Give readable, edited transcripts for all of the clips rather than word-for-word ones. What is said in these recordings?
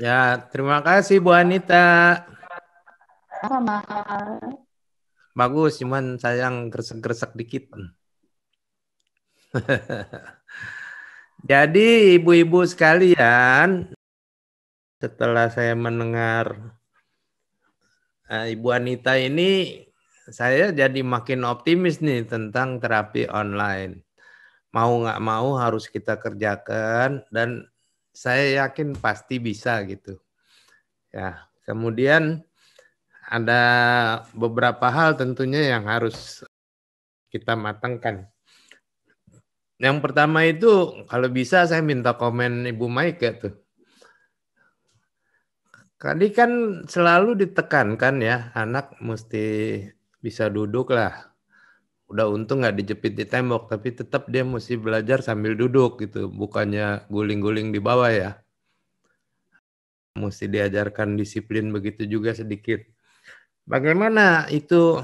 Ya, terima kasih Bu Anita. Sama. Bagus, cuman sayang gresek-gresek dikit. Jadi ibu-ibu sekalian, setelah saya mendengar Ibu Anita ini, saya jadi makin optimis nih tentang terapi online. Mau nggak mau harus kita kerjakan dan saya yakin pasti bisa gitu. Ya, kemudian ada beberapa hal tentunya yang harus kita matangkan. Yang pertama itu kalau bisa saya minta komen Ibu Maike tuh. Tadi kan selalu ditekankan ya, anak mesti bisa duduk lah. Udah untung nggak dijepit di tembok, tapi tetap dia mesti belajar sambil duduk gitu, bukannya guling-guling di bawah ya. Mesti diajarkan disiplin begitu juga sedikit. Bagaimana itu?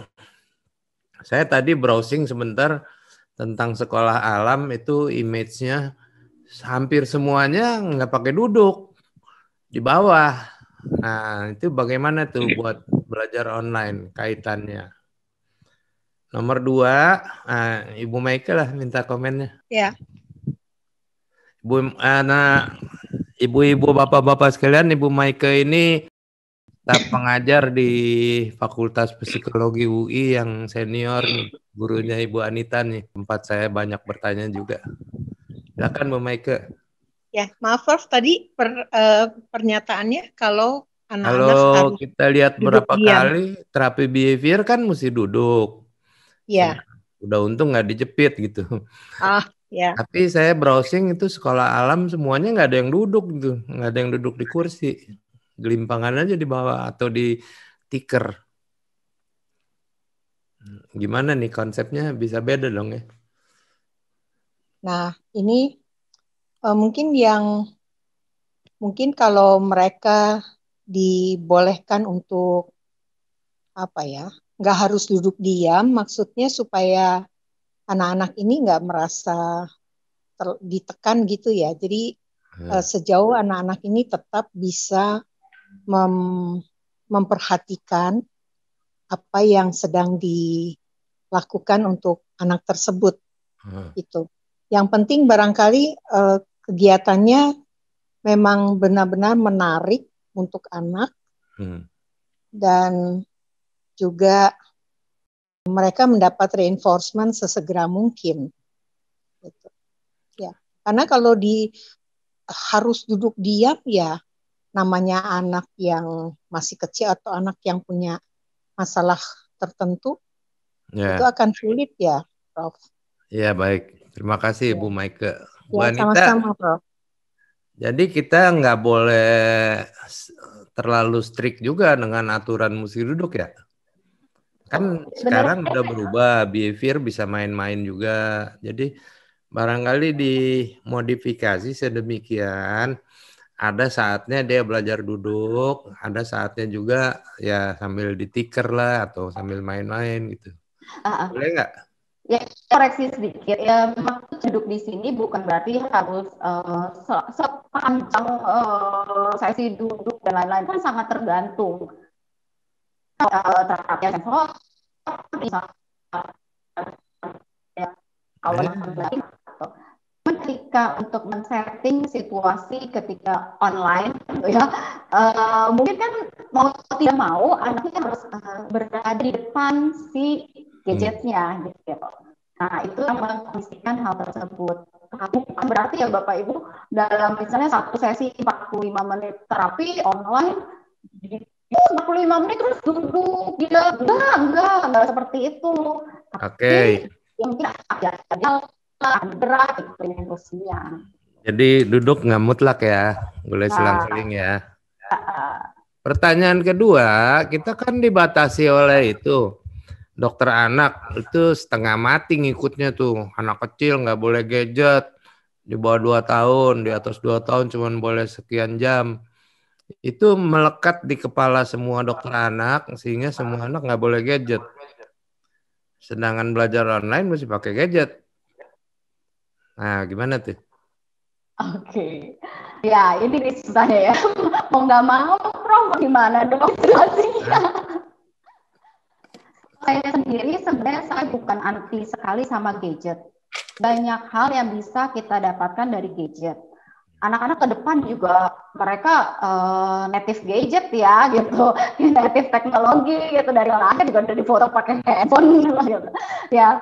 Saya tadi browsing sebentar tentang sekolah alam itu image-nya hampir semuanya nggak pakai duduk di bawah. Nah, itu bagaimana tuh buat belajar online kaitannya? Nomor 2, Ibu Maike lah minta komennya. Ya. Ibu-ibu, bapak-bapak sekalian, Ibu Maike ini staf pengajar di Fakultas Psikologi UI yang senior nih, gurunya Ibu Anita nih, tempat saya banyak bertanya juga. Silakan Bu Maike. Ya, maaf Prof, tadi pernyataannya kalau anak-anak Kalau harus kita lihat duduk berapa diam. kali terapi behavior kan mesti duduk. Ya. Udah untung nggak dijepit gitu. Ya. Tapi saya browsing itu sekolah alam semuanya nggak ada yang duduk gitu, nggak ada yang duduk di kursi, gelimpangan aja di bawah atau di tikar. Gimana nih konsepnya bisa beda dong ya? Nah, ini mungkin kalau mereka dibolehkan untuk apa ya, nggak harus duduk diam, maksudnya supaya anak-anak ini nggak merasa ditekan gitu ya. Jadi sejauh anak-anak ini tetap bisa memperhatikan apa yang sedang dilakukan untuk anak tersebut itu. Yang penting barangkali kegiatannya memang benar-benar menarik untuk anak dan juga mereka mendapat reinforcement sesegera mungkin. Gitu. Ya, karena kalau harus duduk diam ya namanya anak yang masih kecil atau anak yang punya masalah tertentu itu akan sulit ya, Prof. Ya baik, terima kasih Bu Maike. Bu Ya, Anita, sama-sama, Prof. jadi kita nggak boleh terlalu strict juga dengan aturan mesti duduk ya? Kan sekarang udah berubah, behavior bisa main-main juga. Jadi barangkali dimodifikasi sedemikian, ada saatnya dia belajar duduk, ada saatnya juga ya sambil ditiker lah atau sambil main-main gitu. Boleh nggak? Ya, koreksi sedikit. Ya, memang duduk di sini bukan berarti harus sepanjang sesi duduk dan lain-lain, kan sangat tergantung. Terapi sensor bisa kalau lain ketika untuk men-setting situasi ketika online ya mungkin kan mau tidak mau anaknya harus berada di depan si gadgetnya gitu. Nah itu yang mengkondisikan hal tersebut. Bukan berarti ya Bapak Ibu dalam misalnya satu sesi 45 menit terapi online 45 menit terus duduk gitu. Enggak seperti itu. Oke. Yang kita berat usia. Jadi duduk nggak mutlak ya, boleh selang-seling ya. Pertanyaan kedua, kita kan dibatasi oleh itu dokter anak itu setengah mati ngikutnya tuh, anak kecil nggak boleh gadget, di bawah 2 tahun, di atas 2 tahun cuma boleh sekian jam. itu melekat di kepala semua dokter anak, sehingga semua anak nggak boleh gadget. Sedangkan belajar online mesti pakai gadget. Nah, gimana tuh? Oke. Ya, ini susahnya ya. Mau nggak mau, Prof, gimana dong situasinya? Saya sendiri sebenarnya saya bukan anti sekali sama gadget. Banyak hal yang bisa kita dapatkan dari gadget. Anak-anak ke depan juga mereka native gadget ya gitu, native teknologi gitu, dari lahir juga udah difoto pakai handphone gitu. Ya,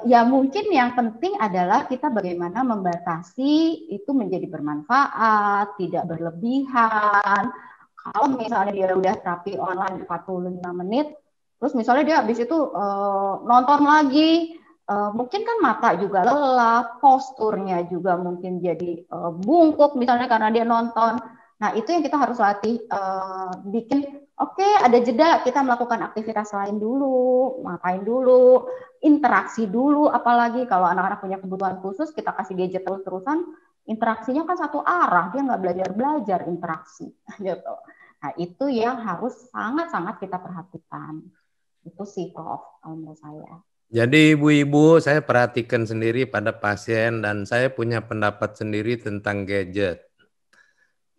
ya mungkin yang penting adalah kita bagaimana membatasi itu menjadi bermanfaat, tidak berlebihan. Kalau misalnya dia udah terapi online 45 menit, terus misalnya dia habis itu nonton lagi, mungkin kan mata juga lelah, posturnya juga mungkin jadi bungkuk misalnya karena dia nonton. Nah itu yang kita harus latih, bikin oke, ada jeda, kita melakukan aktivitas lain dulu, ngapain dulu, interaksi dulu, apalagi kalau anak-anak punya kebutuhan khusus, kita kasih gadget terus-terusan, interaksinya kan satu arah, dia nggak belajar-belajar interaksi, gitu. Nah, itu yang harus sangat-sangat kita perhatikan. Itu sih, Prof, kalau menurut saya. Jadi ibu-ibu, saya perhatikan sendiri pada pasien dan saya punya pendapat sendiri tentang gadget.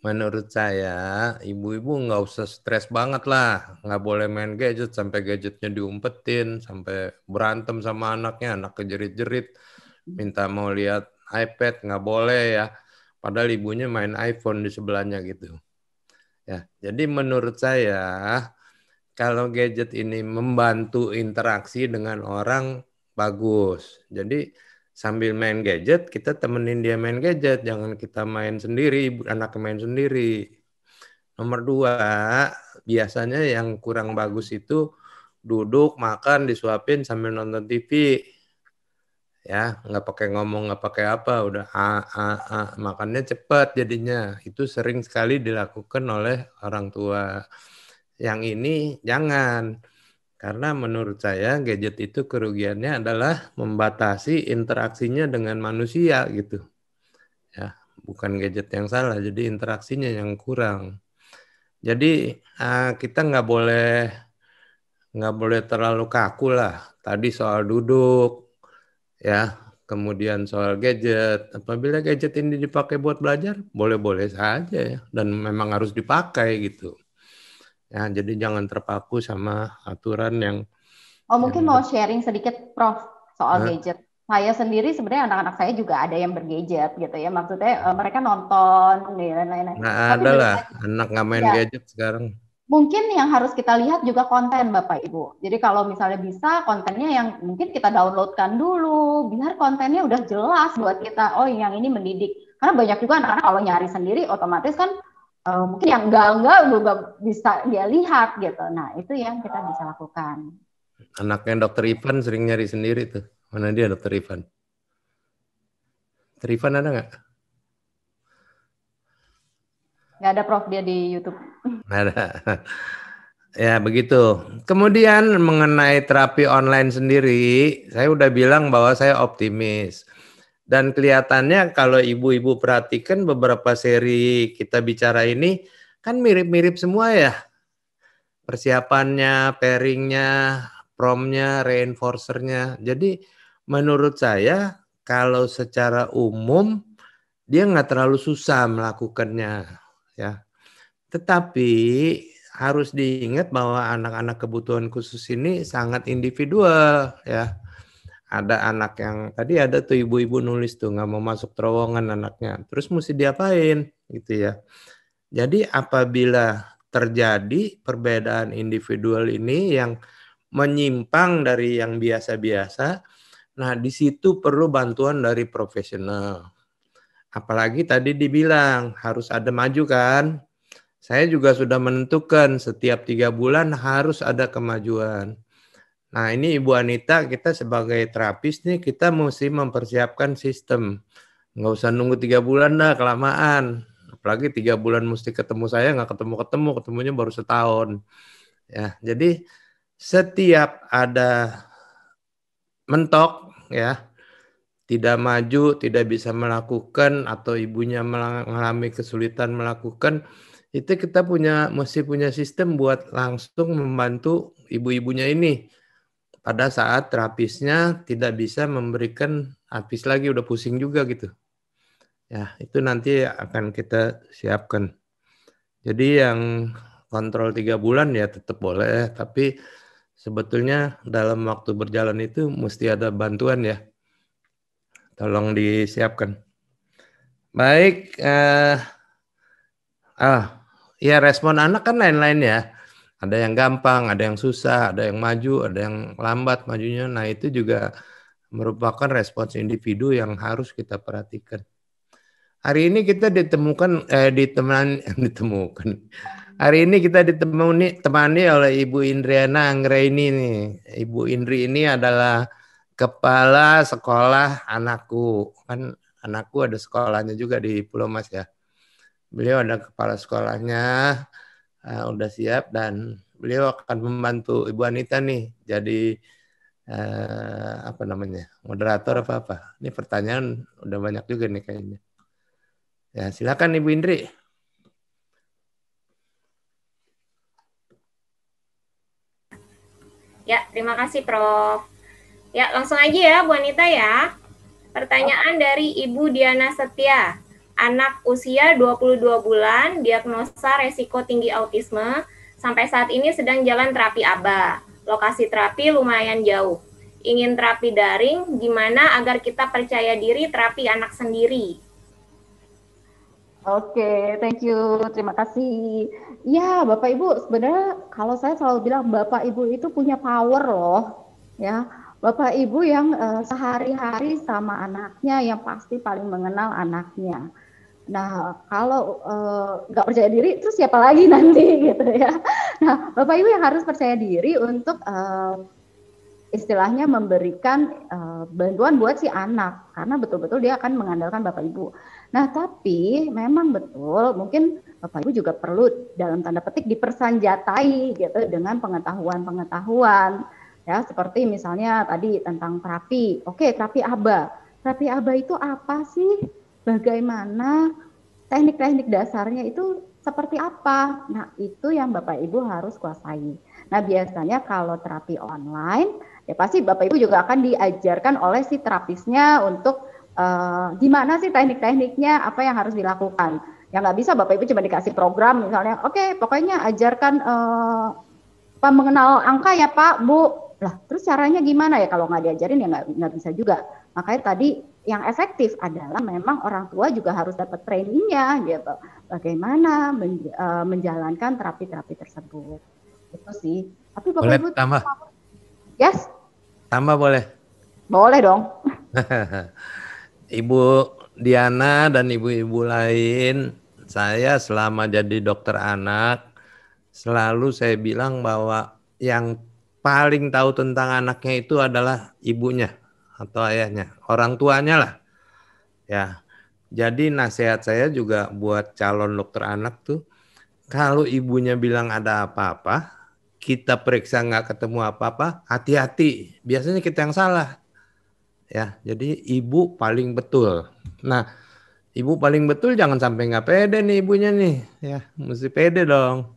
Menurut saya, ibu-ibu nggak usah stres banget lah. Nggak boleh main gadget sampai gadgetnya diumpetin, sampai berantem sama anaknya, anak kejerit-jerit, minta mau lihat iPad, nggak boleh ya. Padahal ibunya main iPhone di sebelahnya gitu. Ya, jadi menurut saya, kalau gadget ini membantu interaksi dengan orang, bagus. Jadi sambil main gadget, kita temenin dia main gadget. Jangan kita main sendiri, anak main sendiri. Nomor 2, biasanya yang kurang bagus itu duduk, makan, disuapin sambil nonton TV. Ya, nggak pakai ngomong, nggak pakai apa, udah makannya cepat jadinya. Itu sering sekali dilakukan oleh orang tua. Yang ini jangan. Karena menurut saya gadget itu kerugiannya adalah membatasi interaksinya dengan manusia gitu. Ya, bukan gadget yang salah, jadi interaksinya yang kurang. Jadi kita nggak boleh terlalu kaku lah. Tadi soal duduk, ya, kemudian soal gadget. Apabila gadget ini dipakai buat belajar, boleh-boleh saja ya, dan memang harus dipakai gitu. Ya, jadi jangan terpaku sama aturan yang Mungkin mau sharing sedikit, Prof, soal gadget. Saya sendiri sebenarnya anak-anak saya juga ada yang bergadget gitu ya. Maksudnya mereka nonton dan lain-lain. nggak Tapi ada balik lah lagi, anak nggak main ya, gadget sekarang. mungkin yang harus kita lihat juga konten Bapak Ibu. Jadi kalau misalnya bisa kontennya yang mungkin kita downloadkan dulu, biar kontennya udah jelas buat kita. Oh, yang ini mendidik. Karena banyak juga anak-anak kalau nyari sendiri otomatis kan mungkin yang enggak juga bisa dia lihat gitu. Nah, itu yang kita bisa lakukan. Anaknya Dokter Ivan sering nyari sendiri tuh. Mana dia Dokter Ivan? Dokter Ivan ada nggak? Nggak ada, Prof, dia di YouTube. Ada. Ya begitu. Kemudian mengenai terapi online sendiri, saya udah bilang bahwa saya optimis. Dan kelihatannya kalau ibu-ibu perhatikan beberapa seri kita bicara ini kan mirip-mirip semua ya. Persiapannya, pairingnya, promnya, reinforcernya. Jadi menurut saya kalau secara umum dia nggak terlalu susah melakukannya ya. Tetapi harus diingat bahwa anak-anak kebutuhan khusus ini sangat individual ya. Ada anak yang tadi ada tuh ibu-ibu nulis tuh nggak mau masuk terowongan anaknya. Terus mesti diapain gitu ya. Jadi apabila terjadi perbedaan individual ini yang menyimpang dari yang biasa-biasa, nah di situ perlu bantuan dari profesional. Apalagi tadi dibilang harus ada maju kan. Saya juga sudah menentukan setiap 3 bulan harus ada kemajuan. Nah ini Ibu Anita, kita sebagai terapis nih kita mesti mempersiapkan sistem. Nggak usah nunggu 3 bulan dah, kelamaan. Apalagi 3 bulan mesti ketemu saya, nggak ketemu-ketemu, ketemunya baru setahun. Ya, jadi setiap ada mentok ya, tidak maju, tidak bisa melakukan, atau ibunya mengalami kesulitan melakukan, itu kita mesti punya sistem buat langsung membantu ibu-ibunya ini. Pada saat terapisnya tidak bisa memberikan habis lagi, udah pusing juga gitu. Ya, itu nanti akan kita siapkan. Jadi yang kontrol 3 bulan ya tetap boleh, tapi sebetulnya dalam waktu berjalan itu mesti ada bantuan ya. Tolong disiapkan. Baik, ya respon anak kan lain-lain ya. Ada yang gampang, ada yang susah, ada yang maju, ada yang lambat majunya. Nah, itu juga merupakan respons individu yang harus kita perhatikan. Hari ini kita ditemukan. Hari ini kita ditemani oleh Ibu Indriana Anggraini nih. Ibu Indri ini adalah kepala sekolah anakku. Kan anakku ada sekolahnya juga di Pulau Mas ya. Beliau ada kepala sekolahnya, udah siap, dan beliau akan membantu Ibu Anita nih jadi moderator apa. Ini pertanyaan udah banyak juga nih kayaknya. Ya, silakan Ibu Indri. Ya, terima kasih Prof. Ya, langsung aja ya Bu Anita ya. Pertanyaan dari Ibu Diana Setia. Anak usia 22 bulan, diagnosa resiko tinggi autisme, sampai saat ini sedang jalan terapi ABA. Lokasi terapi lumayan jauh. Ingin terapi daring, gimana agar kita percaya diri terapi anak sendiri? Oke, thank you. Terima kasih. Ya, Bapak Ibu, sebenarnya kalau saya selalu bilang Bapak Ibu itu punya power loh. Ya, Bapak Ibu yang sehari-hari sama anaknya, yang pasti paling mengenal anaknya. Nah, kalau nggak percaya diri, terus siapa lagi nanti gitu ya. Nah, Bapak Ibu yang harus percaya diri untuk istilahnya memberikan bantuan buat si anak, karena betul-betul dia akan mengandalkan Bapak Ibu. Nah, tapi memang betul, mungkin Bapak Ibu juga perlu dalam tanda petik dipersanjatai gitu dengan pengetahuan-pengetahuan. Ya, seperti misalnya tadi tentang terapi. Oke, terapi ABA. Terapi ABA itu apa sih? Bagaimana teknik-teknik dasarnya itu seperti apa? Nah, itu yang Bapak Ibu harus kuasai. Nah, biasanya kalau terapi online, ya pasti Bapak Ibu juga akan diajarkan oleh si terapisnya untuk gimana sih teknik-tekniknya, apa yang harus dilakukan. Yang nggak bisa Bapak Ibu cuma dikasih program, misalnya, oke, pokoknya ajarkan mengenal angka ya Pak, Bu. Lah, terus caranya gimana ya? Kalau nggak diajarin ya nggak bisa juga. Makanya tadi yang efektif adalah memang orang tua juga harus dapat trainingnya gitu. Bagaimana menjalankan terapi-terapi tersebut. Itu sih. Tapi Bapak Boleh Ibu tambah? Yes? Tambah boleh. Boleh dong. Ibu Diana dan ibu-ibu lain, saya selama jadi dokter anak, selalu saya bilang bahwa yang paling tahu tentang anaknya itu adalah ibunya atau ayahnya, orang tuanya lah. Ya, jadi nasihat saya juga buat calon dokter anak tuh, kalau ibunya bilang ada apa-apa, kita periksa nggak ketemu apa-apa, hati-hati. Biasanya kita yang salah. Ya, jadi ibu paling betul. Nah, ibu paling betul jangan sampai nggak pede nih ibunya nih. Ya, mesti pede dong.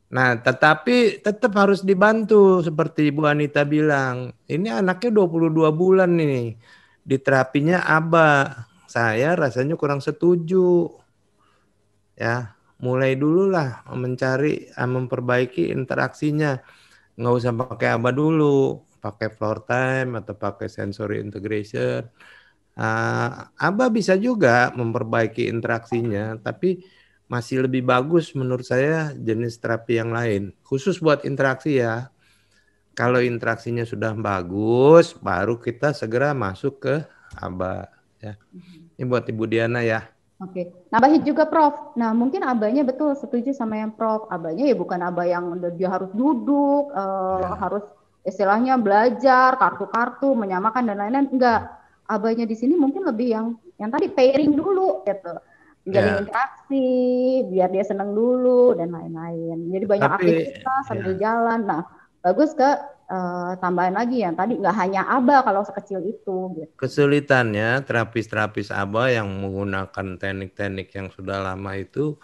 Nah, tetapi tetap harus dibantu seperti Ibu Anita bilang. Ini anaknya 22 bulan nih. Di terapinya ABA. Saya rasanya kurang setuju. Ya, mulai dulu lah memperbaiki interaksinya. Nggak usah pakai ABA dulu, pakai floor time atau pakai sensory integration. ABA bisa juga memperbaiki interaksinya, tapi masih lebih bagus menurut saya jenis terapi yang lain. Khusus buat interaksi ya. Kalau interaksinya sudah bagus, baru kita segera masuk ke ABA. Ya. Ini buat Ibu Diana ya. Oke, nambahin juga Prof. Nah, mungkin abanya betul setuju sama yang Prof. Abanya ya bukan aba yang dia harus duduk, harus istilahnya belajar kartu-kartu, menyamakan dan lain-lain. Enggak, abanya di sini mungkin lebih yang tadi pairing dulu gitu, menjalin interaksi, biar dia senang dulu dan lain-lain. Jadi banyak aktivitas sambil jalan. Nah, bagus ke tambahan lagi yang tadi nggak hanya ABA kalau sekecil itu gitu. Kesulitannya terapis-terapis ABA yang menggunakan teknik-teknik yang sudah lama itu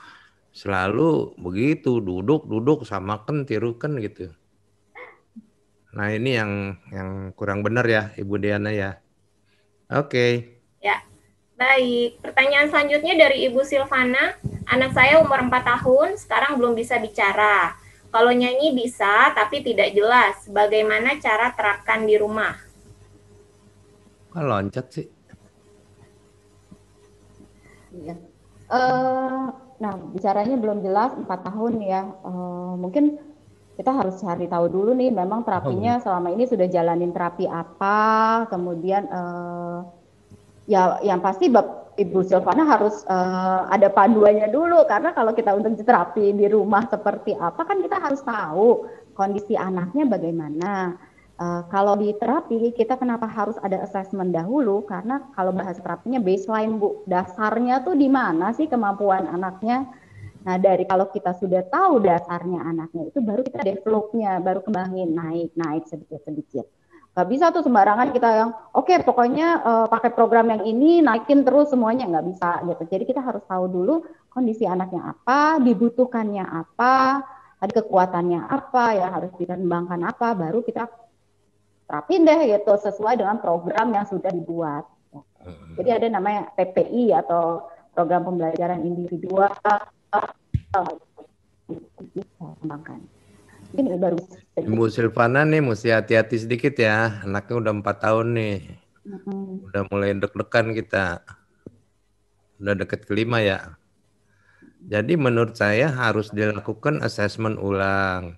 selalu begitu, duduk samakan tirukan gitu. Nah, ini yang kurang benar ya Ibu Diana ya. Oke. Ya. Baik, pertanyaan selanjutnya dari Ibu Silvana. Anak saya umur 4 tahun, sekarang belum bisa bicara. Kalau nyanyi bisa, tapi tidak jelas. Bagaimana cara terapkan di rumah? Kok loncat sih? Iya. Nah, bicaranya belum jelas 4 tahun ya. Mungkin kita harus cari tahu dulu nih, memang terapinya selama ini sudah jalanin terapi apa, kemudian ya yang pasti Ibu Silvana harus ada panduannya dulu, karena kalau kita untuk terapi di rumah seperti apa kan kita harus tahu kondisi anaknya bagaimana. Kalau di terapi kita kenapa harus ada assessment dahulu, karena kalau bahas terapinya baseline Bu, dasarnya tuh di mana sih kemampuan anaknya. Nah dari kalau kita sudah tahu dasarnya anaknya itu baru kita developnya, baru kembangin naik sedikit. Gak bisa tuh sembarangan kita yang oke, pokoknya pakai program yang ini naikin terus semuanya, nggak bisa gitu. Jadi kita harus tahu dulu kondisi anaknya apa, dibutuhkannya apa, ada kekuatannya apa, yang harus dikembangkan apa, baru kita terapin deh gitu sesuai dengan program yang sudah dibuat. Jadi ada namanya PPI atau program pembelajaran individual, bisa kembangkan. Ini baru Ibu Silvana nih mesti hati-hati sedikit ya, anaknya udah 4 tahun nih, udah mulai deg-degan kita, udah deket ke 5 ya. Jadi menurut saya harus dilakukan assessment ulang.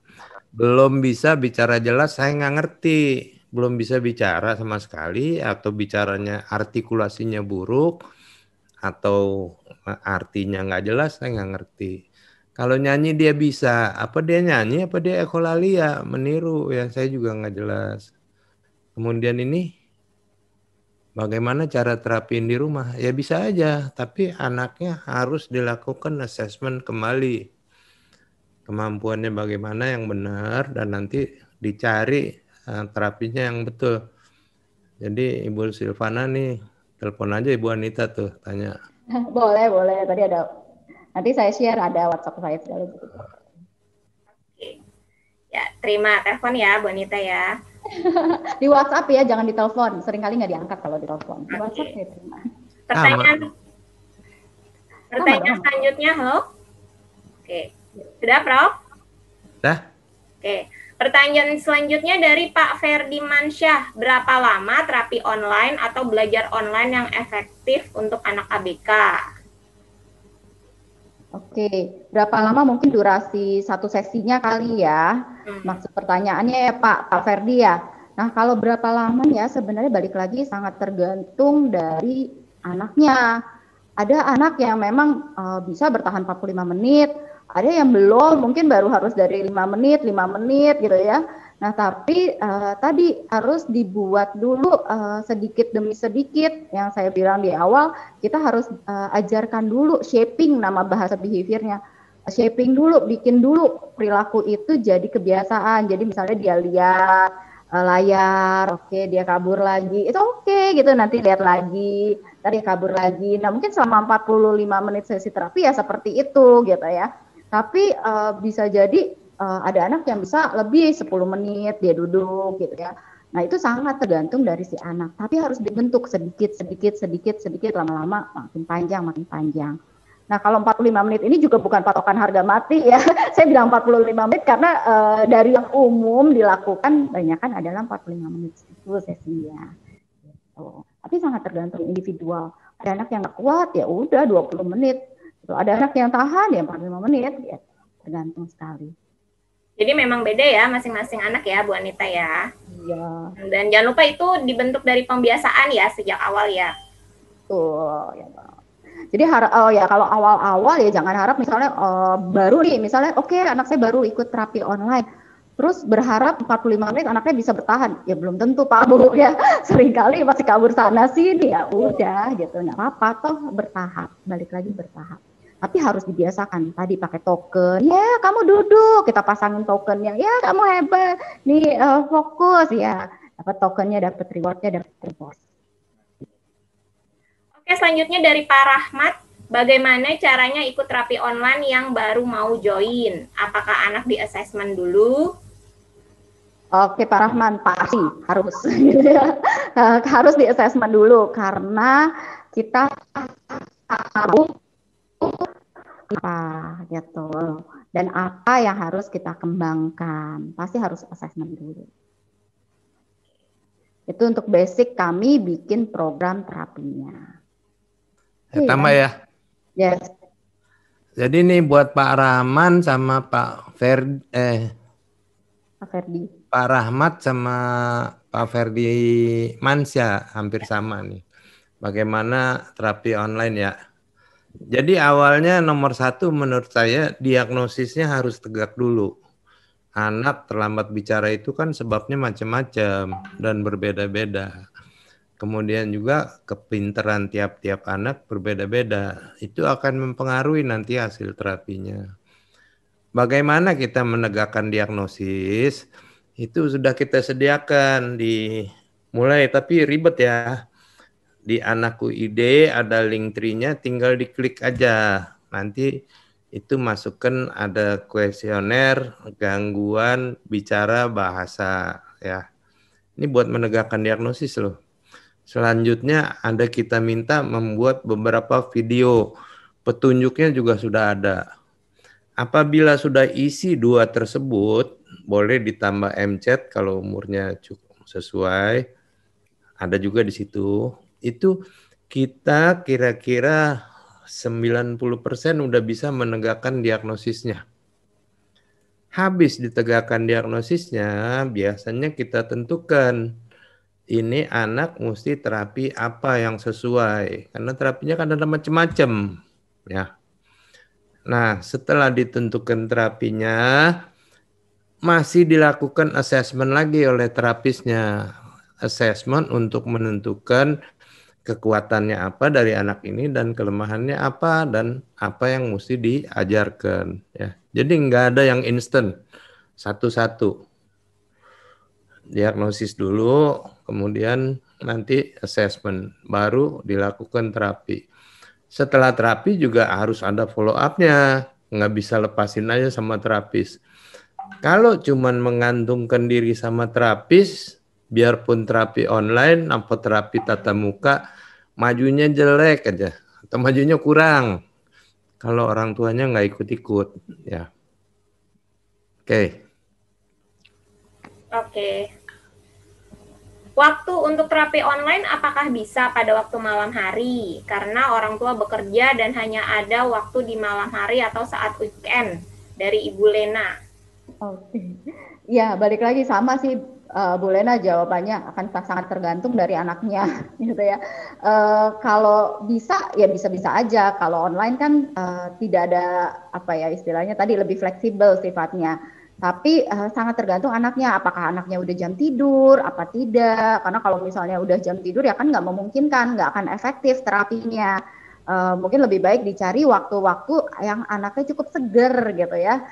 Belum bisa bicara jelas, saya nggak ngerti, belum bisa bicara sama sekali, atau bicaranya artikulasinya buruk, atau artinya nggak jelas, saya nggak ngerti. Kalau nyanyi dia bisa, apa dia nyanyi, apa dia ekolalia, meniru, ya saya juga nggak jelas. Kemudian ini, bagaimana cara terapin di rumah? Ya bisa aja, tapi anaknya harus dilakukan assessment kembali. Kemampuannya bagaimana yang benar, dan nanti dicari terapinya yang betul. Jadi Ibu Silvana nih, telepon aja Ibu Anita tuh, tanya. Boleh. Tadi ada, nanti saya share, ada WhatsApp saya segala gitu. Oke. Ya, terima telepon ya Bu Anita ya. Di WhatsApp ya, jangan ditelepon. Seringkali nggak diangkat kalau ditelepon. Di WhatsApp ya terima. Pertanyaan selanjutnya, halo. Oke. Sudah, Prof? Sudah. Oke. Pertanyaan selanjutnya dari Pak Ferdi Mansyah. Berapa lama terapi online atau belajar online yang efektif untuk anak ABK? Oke, berapa lama mungkin durasi satu sesinya kali ya? Maksud pertanyaannya ya Pak Ferdi ya. Nah kalau berapa lama ya sebenarnya balik lagi sangat tergantung dari anaknya. Ada anak yang memang bisa bertahan 45 menit, ada yang belum, mungkin baru harus dari 5 menit gitu ya. Nah tapi tadi harus dibuat dulu sedikit demi sedikit, yang saya bilang di awal, kita harus ajarkan dulu shaping, nama bahasa behaviornya. Shaping dulu, bikin dulu perilaku itu jadi kebiasaan. Jadi misalnya dia lihat layar, oke, dia kabur lagi, itu oke gitu, nanti lihat lagi, tadi kabur lagi. Nah mungkin selama 45 menit sesi terapi ya seperti itu gitu ya. Tapi bisa jadi ada anak yang bisa lebih 10 menit dia duduk gitu ya. Nah itu sangat tergantung dari si anak. Tapi harus dibentuk sedikit, lama-lama makin panjang. Nah kalau 45 menit ini juga bukan patokan harga mati ya. Saya bilang 45 menit karena dari yang umum dilakukan banyak kan adalah 45 menit itu sesinya. Gitu. Tapi sangat tergantung individual. Ada anak yang nggak kuat ya udah 20 menit. Ada anak yang tahan ya 45 menit. Ya. Tergantung sekali. Jadi memang beda ya masing-masing anak ya Bu Anita ya. Iya. Dan jangan lupa itu dibentuk dari pembiasaan ya sejak awal ya. Tuh ya Bang. Jadi kalau awal-awal ya jangan harap misalnya baru nih misalnya oke, anak saya baru ikut terapi online terus berharap 45 menit anaknya bisa bertahan, ya belum tentu Pak Bu ya, seringkali masih kabur sana sini ya udah gitu, nggak apa-apa toh bertahap, balik lagi bertahap. Tapi harus dibiasakan tadi pakai token. Ya, kamu duduk, kita pasangin tokennya. Ya, kamu hebat. Nih fokus ya. Dapat tokennya, dapat rewardnya, dapat reward. Oke, selanjutnya dari Pak Rahmat. Bagaimana caranya ikut terapi online yang baru mau join? Apakah anak di assessment dulu? Oke, Pak Rahman, pasti harus harus di assessment dulu karena kita tahu apa gitu dan apa yang harus kita kembangkan. Pasti harus assessment dulu. Itu untuk basic kami bikin program terapinya. Tambah ya. Yes. Jadi nih buat Pak Rahman sama Pak Ferdi, Pak Rahmat sama Pak Ferdi Mansyah hampir sama nih. Bagaimana terapi online ya? Jadi awalnya nomor 1 menurut saya diagnosisnya harus tegak dulu. Anak terlambat bicara itu kan sebabnya macam-macam dan berbeda-beda. Kemudian juga kepintaran tiap-tiap anak berbeda-beda. Itu akan mempengaruhi nanti hasil terapinya. Bagaimana kita menegakkan diagnosis? Itu sudah kita sediakan mulai, tapi ribet ya. Di Anakku ID ada link tree-nya, tinggal diklik aja. Nanti itu masukkan ada kuesioner, gangguan bicara bahasa ya. Ini buat menegakkan diagnosis loh. Selanjutnya ada kita minta membuat beberapa video. Petunjuknya juga sudah ada. Apabila sudah isi 2 tersebut, boleh ditambah MChat kalau umurnya cukup sesuai. Ada juga di situ. Itu kita kira-kira 90% udah bisa menegakkan diagnosisnya. Habis ditegakkan diagnosisnya, biasanya kita tentukan ini anak mesti terapi apa yang sesuai. Karena terapinya kan ada macam-macam. Ya. Nah, setelah ditentukan terapinya, masih dilakukan assessment lagi oleh terapisnya. Assessment untuk menentukan kekuatannya apa dari anak ini dan kelemahannya apa dan apa yang mesti diajarkan. Ya. Jadi nggak ada yang instan, satu-satu. Diagnosis dulu, kemudian nanti assessment, baru dilakukan terapi. Setelah terapi juga harus ada follow up-nya, nggak bisa lepasin aja sama terapis. Kalau cuman mengantungkan diri sama terapis, biarpun terapi online atau terapi tatap muka, majunya jelek aja, atau majunya kurang. Kalau orang tuanya nggak ikut-ikut, ya. Oke. Waktu untuk terapi online apakah bisa pada waktu malam hari? Karena orang tua bekerja dan hanya ada waktu di malam hari atau saat weekend. Dari Ibu Lena. Oke. Ya, balik lagi sama sih Bu Lena, jawabannya akan sangat tergantung dari anaknya gitu ya. Kalau bisa ya bisa-bisa aja. Kalau online kan tidak ada apa ya istilahnya tadi lebih fleksibel sifatnya. Tapi sangat tergantung anaknya, apakah anaknya udah jam tidur, apa tidak. Karena kalau misalnya udah jam tidur ya kan nggak memungkinkan, nggak akan efektif terapinya. Mungkin lebih baik dicari waktu-waktu yang anaknya cukup seger gitu ya.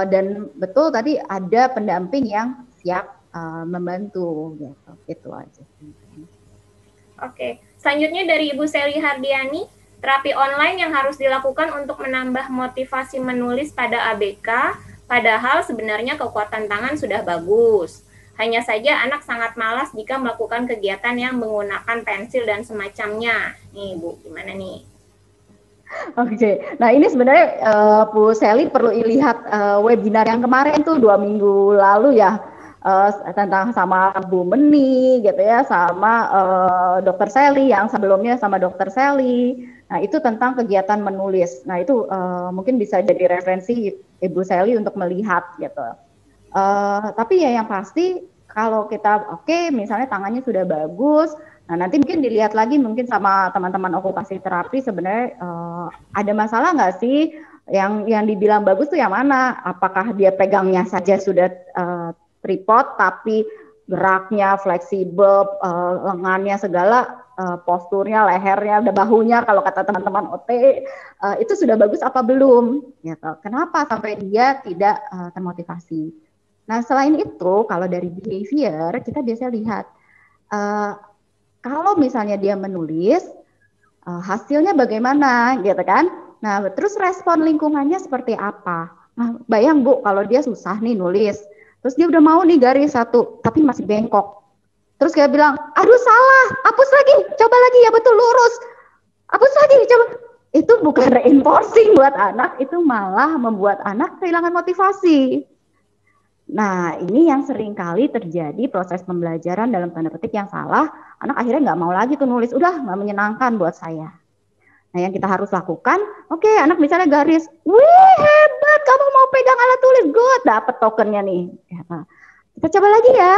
Dan betul tadi ada pendamping yang siap membantu gitu. Itu aja. Oke, selanjutnya dari Ibu Seli Hardiani, terapi online yang harus dilakukan untuk menambah motivasi menulis pada ABK. Padahal sebenarnya kekuatan tangan sudah bagus. Hanya saja anak sangat malas jika melakukan kegiatan yang menggunakan pensil dan semacamnya. Nih Bu, gimana nih? Oke, nah ini sebenarnya Bu Seli perlu lihat webinar yang kemarin tuh 2 minggu lalu ya. Tentang sama Bu Meni gitu ya, sama Dokter Seli yang sebelumnya sama Dokter Seli. Nah itu tentang kegiatan menulis. Nah itu mungkin bisa jadi referensi Ibu Seli untuk melihat gitu. Tapi ya yang pasti kalau kita misalnya tangannya sudah bagus, nah nanti mungkin dilihat lagi mungkin sama teman-teman okupasi terapi sebenarnya ada masalah nggak sih yang dibilang bagus tuh yang mana? Apakah dia pegangnya saja sudah tripod tapi geraknya fleksibel, lengannya segala posturnya, lehernya, udah bahunya kalau kata teman-teman OT itu sudah bagus apa belum gitu. Kenapa sampai dia tidak termotivasi. Nah selain itu kalau dari behavior kita biasanya lihat kalau misalnya dia menulis hasilnya bagaimana gitu kan. Nah terus respon lingkungannya seperti apa. Nah bayang Bu kalau dia susah nih nulis, terus dia udah mau nih garis satu tapi masih bengkok. Terus dia bilang, aduh salah, hapus lagi, coba lagi ya betul lurus, hapus lagi, coba. Itu bukan reinforcing buat anak, itu malah membuat anak kehilangan motivasi. Nah ini yang sering kali terjadi proses pembelajaran dalam tanda petik yang salah, anak akhirnya nggak mau lagi tuh nulis, udah nggak menyenangkan buat saya. Nah yang kita harus lakukan, oke, anak misalnya garis, wih hebat, kamu mau pegang alat tulis, good, dapet tokennya nih. Kita coba lagi ya,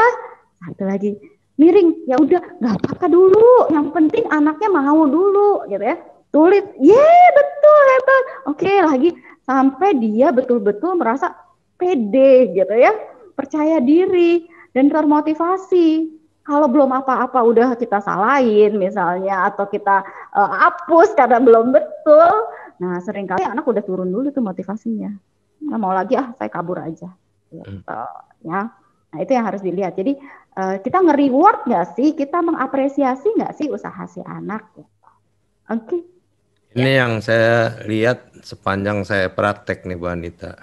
satu lagi. Miring, ya udah nggak apa-apa dulu, yang penting anaknya mau dulu gitu ya, tulis, betul hebat, oke lagi sampai dia betul-betul merasa pede gitu ya, percaya diri dan termotivasi. Kalau belum apa-apa udah kita salahin misalnya atau kita hapus karena belum betul, nah seringkali anak udah turun dulu tuh motivasinya, nggak mau lagi saya kabur aja gitu, ya. Nah itu yang harus dilihat. Jadi kita nge-reward nggak sih, kita mengapresiasi nggak sih usaha si anak? Oke. Ini yang saya lihat sepanjang saya praktek nih Bu Anita.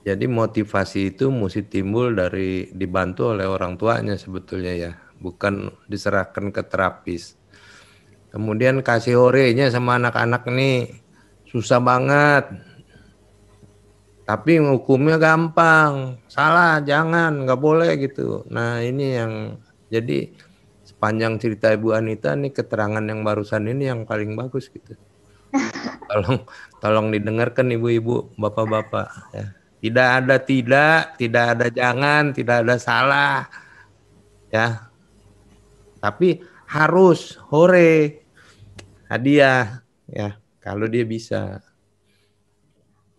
Jadi motivasi itu mesti timbul dari dibantu oleh orang tuanya sebetulnya ya, bukan diserahkan ke terapis. Kemudian kasih horenya sama anak-anak nih susah banget. Tapi hukumnya gampang, salah, jangan, nggak boleh gitu. Nah ini yang jadi sepanjang cerita Ibu Anita nih keterangan yang barusan ini yang paling bagus gitu. Tolong didengarkan ibu-ibu, bapak-bapak. Ya. Tidak ada jangan, tidak ada salah, ya. Tapi harus hore, hadiah, ya. Kalau dia bisa.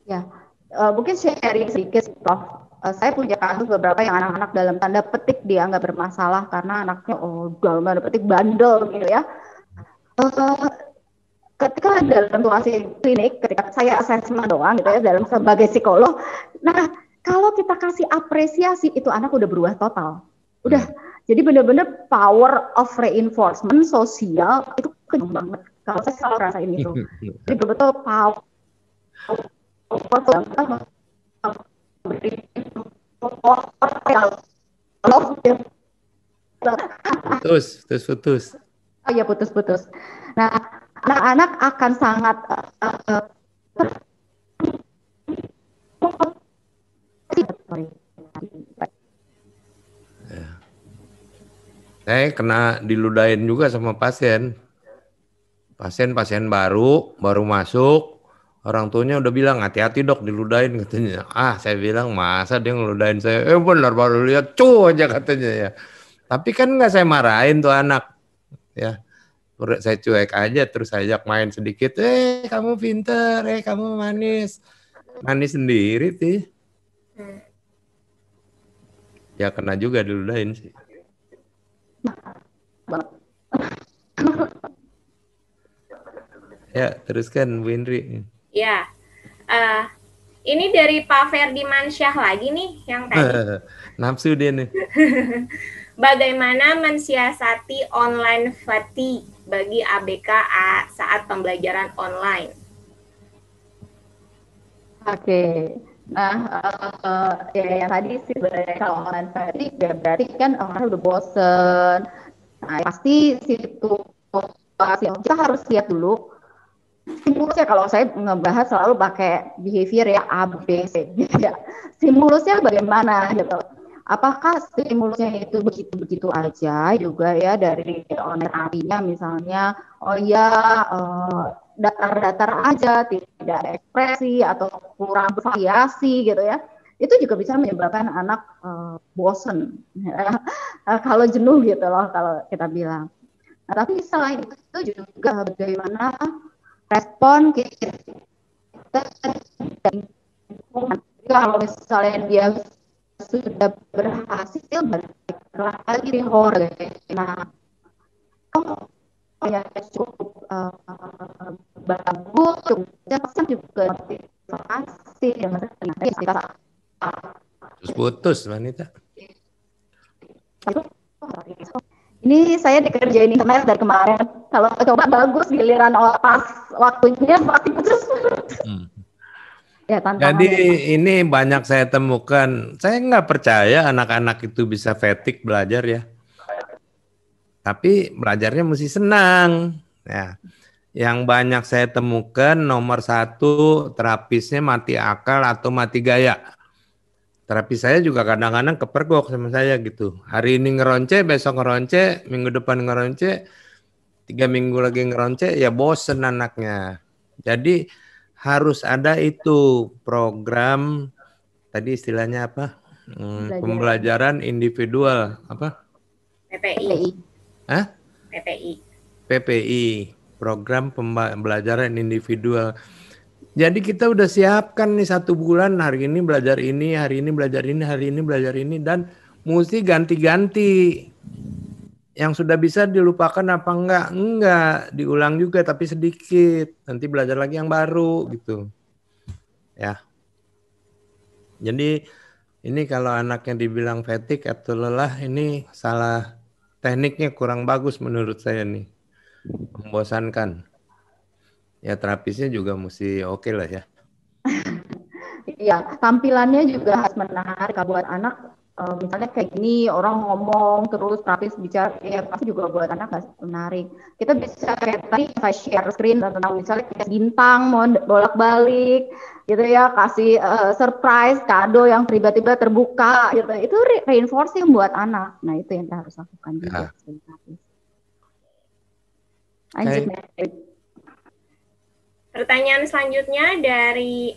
Ya. Mungkin sharing sedikit, Prof. Saya punya kasus beberapa yang anak-anak dalam tanda petik dianggap bermasalah karena anaknya dalam tanda petik bandel gitu ya. Ketika dalam situasi klinik, ketika saya asesmen doang gitu ya dalam sebagai psikolog, nah kalau kita kasih apresiasi itu anak udah berubah total. Udah. Jadi benar-benar power of reinforcement sosial itu kenceng banget. Kalau saya selalu rasain itu. Jadi betul-betul power Putus. Oh ya putus. Nah, anak-anak akan sangat Saya kena diludahin juga sama pasien baru masuk. Orang tuanya udah bilang, hati-hati dok diludahin katanya. Saya bilang, masa dia ngeludahin saya? Benar baru lihat, aja katanya ya. Tapi kan nggak saya marahin tuh anak. Ya, saya cuek aja, terus saya ajak main sedikit. Kamu pinter, kamu manis. Manis sendiri sih. Ya kena juga diludahin sih. Ya, teruskan Bu Indri. Ya, ini dari Pak Ferdi Mansyah lagi nih yang tadi. Nafsu dia nih. Bagaimana mensiasati online fatigue bagi ABK saat pembelajaran online? Oke. Nah, ya yang tadi sih sebenarnya kalau online fatigue ya berarti kan orang udah bosen. Nah, pasti situasi kita harus lihat dulu. Stimulusnya kalau saya ngebahas selalu pakai behavior ya A, B, C. Ya. Stimulusnya bagaimana gitu. Apakah stimulusnya itu begitu-begitu aja juga ya dari online terapinya misalnya, datar-datar aja, tidak ada ekspresi atau kurang bervariasi gitu ya. Itu juga bisa menyebabkan anak bosen, kalau jenuh gitu loh kalau kita bilang. Nah, tapi selain itu juga bagaimana respon kita kalau misalnya dia sudah berhasil balik lagi di horror. Nah, Terus putus, wanita. Ini saya dikerjain internet dari kemarin. Kalau coba bagus, giliran pas waktunya pasti putus. Ya, jadi ini banyak saya temukan. Saya nggak percaya anak-anak itu bisa fatigue belajar ya. Tapi belajarnya mesti senang. Ya. Yang banyak saya temukan nomor 1 terapisnya mati akal atau mati gaya. Terapis saya juga kadang-kadang kepergok sama saya gitu. Hari ini ngeronce, besok ngeronce, minggu depan ngeronce, 3 minggu lagi ngeronce, ya bosen anaknya. Jadi harus ada itu program, tadi istilahnya apa? Pembelajaran individual, apa? PPI. Hah? PPI. PPI, program pembelajaran individual. Jadi kita udah siapkan nih 1 bulan, hari ini belajar ini, hari ini belajar ini, hari ini belajar ini, dan mesti ganti-ganti. Yang sudah bisa dilupakan apa enggak? Enggak, diulang juga tapi sedikit. Nanti belajar lagi yang baru gitu. Ya. Jadi ini kalau anaknya dibilang fatigue atau lelah, ini salah tekniknya, kurang bagus menurut saya nih. Membosankan. Ya terapisnya juga mesti oke lah ya. Iya, tampilannya juga harus menarik buat anak. Misalnya kayak gini, orang ngomong terus terapis bicara, ya pasti juga buat anak harus menarik. Kita bisa kayak tadi saya share screen tentang misalnya kayak bintang mau bolak-balik, gitu ya, kasih surprise kado yang tiba-tiba terbuka, gitu. Itu reinforcing buat anak. Nah itu yang kita harus lakukan juga. Pertanyaan selanjutnya dari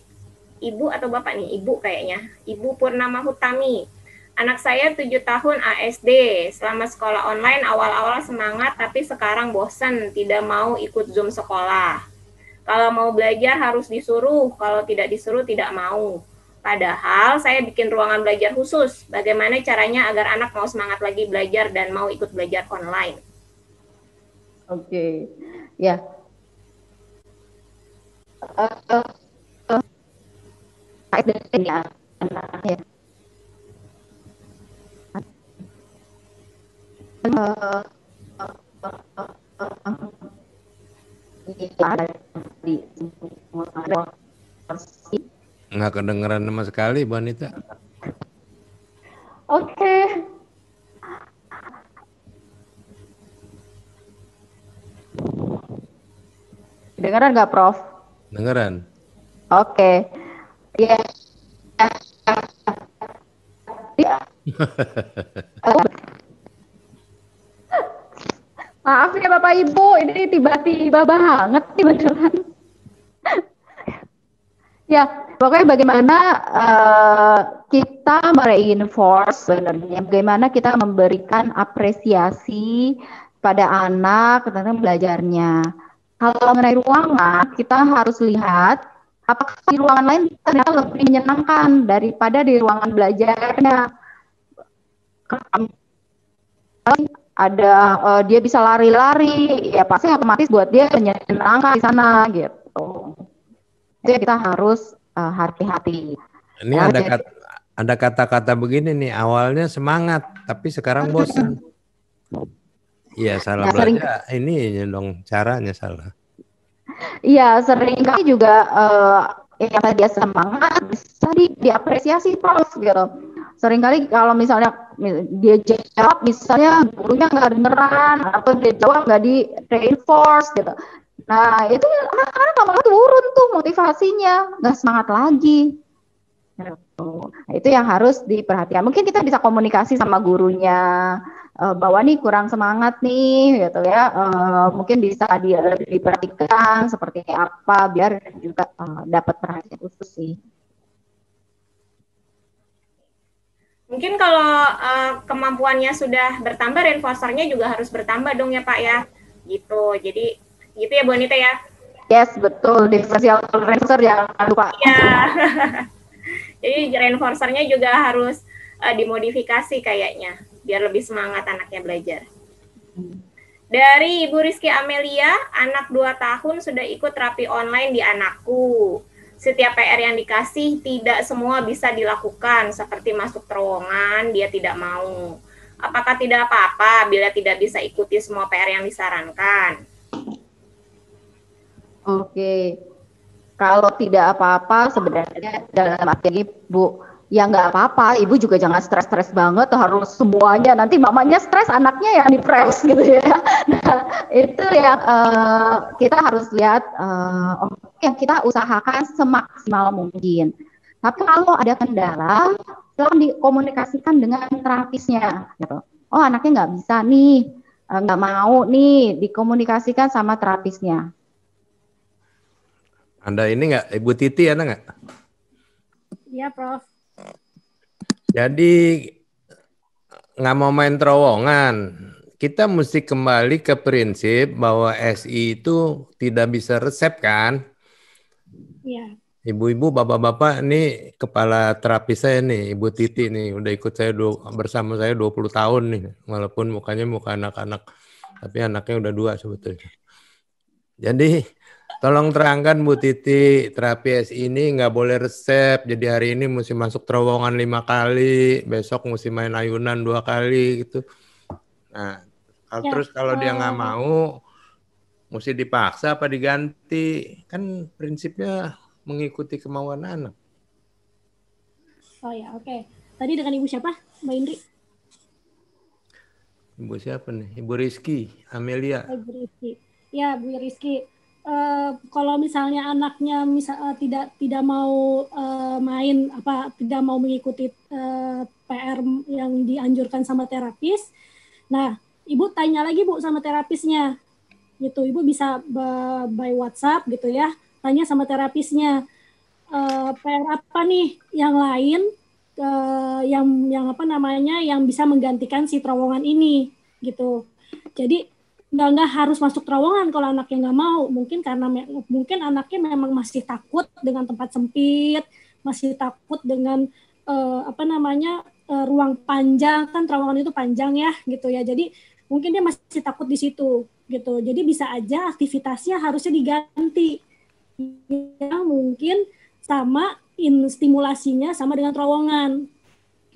Ibu atau Bapak nih? Ibu kayaknya. Ibu Purnama Hutami. Anak saya 7 tahun ASD. Selama sekolah online awal-awal semangat tapi sekarang bosan, tidak mau ikut Zoom sekolah. Kalau mau belajar harus disuruh, kalau tidak disuruh tidak mau. Padahal saya bikin ruangan belajar khusus. Bagaimana caranya agar anak mau semangat lagi belajar dan mau ikut belajar online? Oke. Ya. Nggak kedengeran sama sekali, Bu Anita. Oke. Dengeran nggak, Prof? Dengeran. Oke. Ya. Maaf ya Bapak Ibu, ini tiba-tiba banget nih beneran. Ya, pokoknya bagaimana kita mereinforce sebenarnya, bagaimana kita memberikan apresiasi pada anak tentang belajarnya. Kalau mengenai ruangan, kita harus lihat apakah di ruangan lain ternyata lebih menyenangkan daripada di ruangan belajarnya. Ada dia bisa lari-lari, ya pasti otomatis buat dia menyenangkan di sana gitu. Jadi kita harus hati-hati. Ini ada kata-kata begini nih, awalnya semangat tapi sekarang bosan. Iya, salah belajar. Ini dong caranya salah. Iya, seringkali juga yang tadi dia semangat bisa diapresiasi Prof gitu. Seringkali kalau misalnya dia jawab, misalnya gurunya nggak dengeran atau dia jawab nggak di reinforce gitu. Nah itu anak-anak lama-lama turun tuh motivasinya, nggak semangat lagi. Nah, itu yang harus diperhatikan. Mungkin kita bisa komunikasi sama gurunya bahwa nih kurang semangat nih, gitu ya. Mungkin bisa diperhatikan seperti apa biar juga dapat perhatian khusus sih. Mungkin kalau kemampuannya sudah bertambah, reinforcernya juga harus bertambah dong ya Pak ya. Gitu. Jadi gitu ya Bu Anita ya. Yes, betul. Differential reinforcer jangan lupa. Iya. Jadi reinforcernya juga harus dimodifikasi kayaknya biar lebih semangat anaknya belajar. Dari Ibu Rizky Amelia, anak 2 tahun sudah ikut terapi online di anakku. setiap PR yang dikasih tidak semua bisa dilakukan, seperti masuk terowongan, dia tidak mau. Apakah tidak apa-apa bila tidak bisa ikuti semua PR yang disarankan? Oke, kalau tidak apa-apa sebenarnya dalam arti Bu, ya nggak apa-apa, Ibu juga jangan stres-stres banget harus semuanya, nanti mamanya stres, anaknya yang depres gitu ya. Nah, itu yang kita harus lihat, yang kita usahakan semaksimal mungkin. Tapi kalau ada kendala, silakan dikomunikasikan dengan terapisnya gitu. Oh, anaknya nggak bisa nih, nggak mau nih, dikomunikasikan sama terapisnya. Anda ini nggak, Ibu Titi ada nggak? Iya, Prof. Jadi nggak mau main terowongan. Kita mesti kembali ke prinsip bahwa SI itu tidak bisa resep kan? Iya. Ibu-ibu, bapak-bapak, ini kepala terapis saya nih, Ibu Titi nih, udah ikut saya bersama saya 20 tahun nih, walaupun mukanya muka anak-anak, tapi anaknya udah 2 sebetulnya. Jadi tolong terangkan Bu Titi, terapi SI ini nggak boleh resep, jadi hari ini mesti masuk terowongan 5 kali, besok mesti main ayunan 2 kali gitu. Nah, terus kalau dia nggak mau, mesti dipaksa apa diganti? Kan prinsipnya mengikuti kemauan anak. Oh ya, oke. Tadi dengan Ibu siapa, Mbak Indri? Ibu siapa nih? Ibu Rizky, Amelia. Ibu Rizky. Ya, Bu Rizky. Kalau misalnya anaknya tidak mau main tidak mau mengikuti PR yang dianjurkan sama terapis, nah Ibu tanya lagi Bu sama terapisnya, gitu. Ibu bisa by WhatsApp gitu ya, tanya sama terapisnya PR apa nih yang lain yang bisa menggantikan si terowongan ini gitu. Jadi nggak harus masuk terowongan kalau anaknya nggak mau, mungkin karena mungkin anaknya memang masih takut dengan tempat sempit, masih takut dengan ruang panjang, kan terowongan itu panjang ya gitu ya, jadi mungkin dia masih takut di situ gitu, jadi bisa aja aktivitasnya harusnya diganti ya, mungkin sama stimulasinya sama dengan terowongan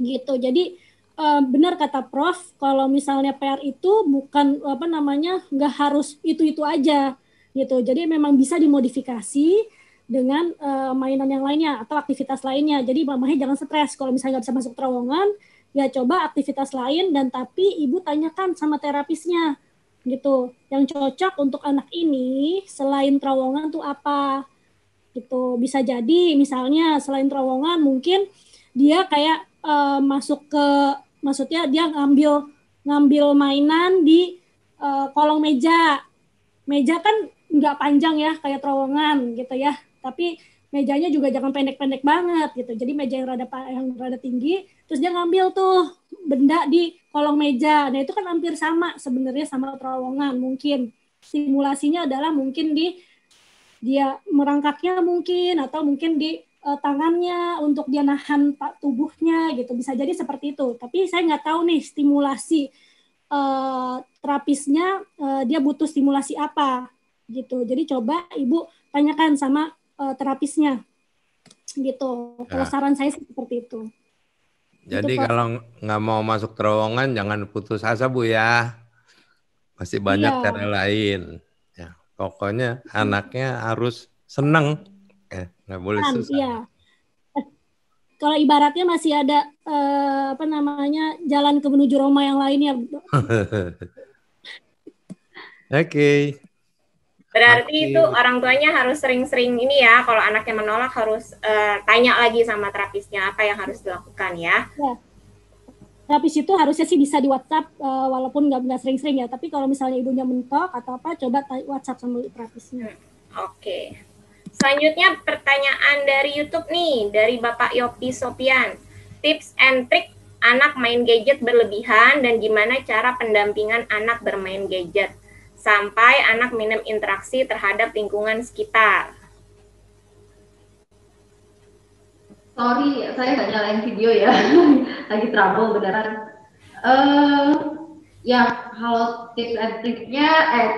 gitu. Jadi benar kata Prof, kalau misalnya PR itu bukan nggak harus itu aja gitu. Jadi memang bisa dimodifikasi dengan mainan yang lainnya atau aktivitas lainnya. Jadi mamanya jangan stres kalau misalnya nggak bisa masuk terowongan, ya coba aktivitas lain, dan tapi Ibu tanyakan sama terapisnya gitu. Yang cocok untuk anak ini selain terowongan tuh apa? Gitu. Bisa jadi misalnya selain terowongan mungkin dia kayak maksudnya dia ngambil mainan di kolong meja kan nggak panjang ya kayak terowongan gitu ya, tapi mejanya juga jangan pendek-pendek banget gitu, jadi meja yang rada tinggi, terus dia ngambil tuh benda di kolong meja. Nah itu kan hampir sama sebenarnya sama terowongan. Mungkin simulasinya adalah mungkin dia merangkaknya mungkin, atau mungkin di tangannya untuk dia nahan tubuhnya gitu, bisa jadi seperti itu. Tapi saya nggak tahu nih stimulasi terapisnya dia butuh stimulasi apa gitu. Jadi coba Ibu tanyakan sama terapisnya gitu. Ya. Kalau saran saya seperti itu. Jadi gitu, kalau nggak mau masuk terowongan jangan putus asa Bu ya. Masih banyak cara lain. Ya, pokoknya anaknya harus senang. Nggak boleh susah. Iya. Kalau ibaratnya masih ada jalan ke menuju Roma yang lainnya. Oke. Berarti itu orang tuanya harus sering-sering ini ya, kalau anaknya menolak harus tanya lagi sama terapisnya apa yang harus dilakukan ya. Ya. Terapis itu harusnya sih bisa di WhatsApp walaupun nggak sering-sering ya, tapi kalau misalnya ibunya mentok atau apa, coba WhatsApp sama terapisnya. Oke. Selanjutnya pertanyaan dari YouTube nih, dari Bapak Yopi Sopian. Tips and trick anak main gadget berlebihan dan gimana cara pendampingan anak bermain gadget sampai anak minim interaksi terhadap lingkungan sekitar. Sorry, saya nggak nyalain video ya, lagi trouble beneran. Ya, kalau tips and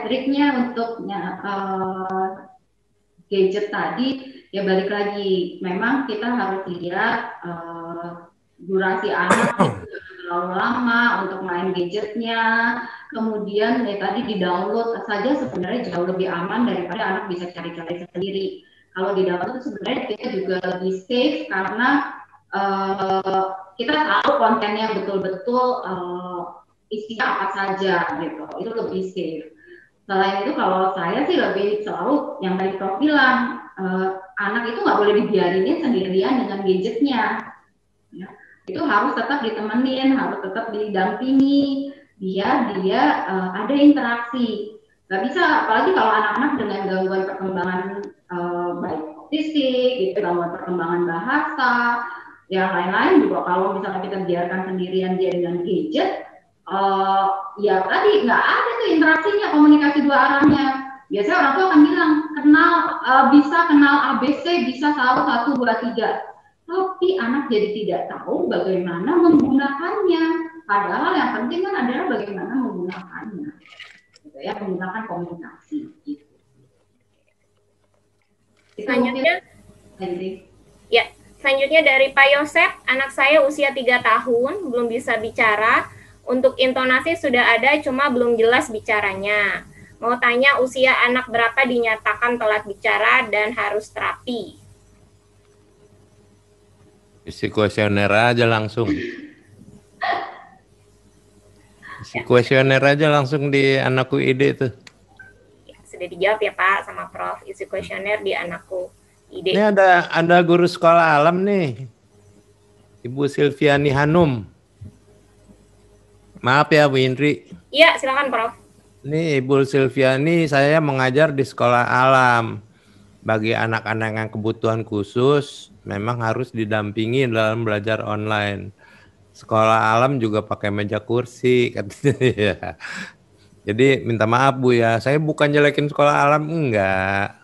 triknya untuk gadget tadi, Ya balik lagi, memang kita harus lihat durasi anak itu terlalu lama untuk main gadgetnya. Kemudian tadi di download saja sebenarnya jauh lebih aman daripada anak bisa cari-cari sendiri. Kalau di download itu sebenarnya kita juga lebih safe karena kita tahu kontennya betul-betul isinya apa saja gitu. Itu lebih safe. Selain itu kalau saya sih lebih selalu yang tadi Prof bilang, anak itu nggak boleh dibiarinin sendirian dengan gadgetnya. Ya. Itu harus tetap ditemenin, harus tetap didampingi, biar dia ada interaksi. Gak bisa, apalagi kalau anak-anak dengan gangguan perkembangan baik otistik, gitu, gangguan perkembangan bahasa, yang lain-lain juga kalau misalnya kita biarkan sendirian dia dengan gadget, ya tadi nggak ada tuh interaksinya, komunikasi dua arahnya. Biasanya orang tua akan bilang, bisa kenal ABC, bisa 1, 2, 3. Tapi anak jadi tidak tahu bagaimana menggunakannya. Padahal yang penting kan adalah bagaimana menggunakannya. Gitu ya, menggunakan komunikasi. Gitu. Selanjutnya, ya, selanjutnya dari Pak Yosep, anak saya usia 3 tahun, belum bisa bicara. Untuk intonasi sudah ada, cuma belum jelas bicaranya. Mau tanya usia anak berapa dinyatakan telat bicara dan harus terapi? Isi kuesioner aja langsung. Isi kuesioner aja langsung di Anakku ID tuh. Ya, sudah dijawab ya Pak sama Prof. Isi kuesioner di Anakku ID. Ini ada guru sekolah alam nih. Ibu Silviani Hanum. Maaf ya Bu Indri. Iya, silakan Prof. Ini Ibu Silviani, saya mengajar di sekolah alam. Bagi anak-anak yang kebutuhan khusus, memang harus didampingi dalam belajar online. Sekolah alam juga pakai meja kursi, katanya. Jadi minta maaf Bu ya, saya bukan jelekin sekolah alam, enggak.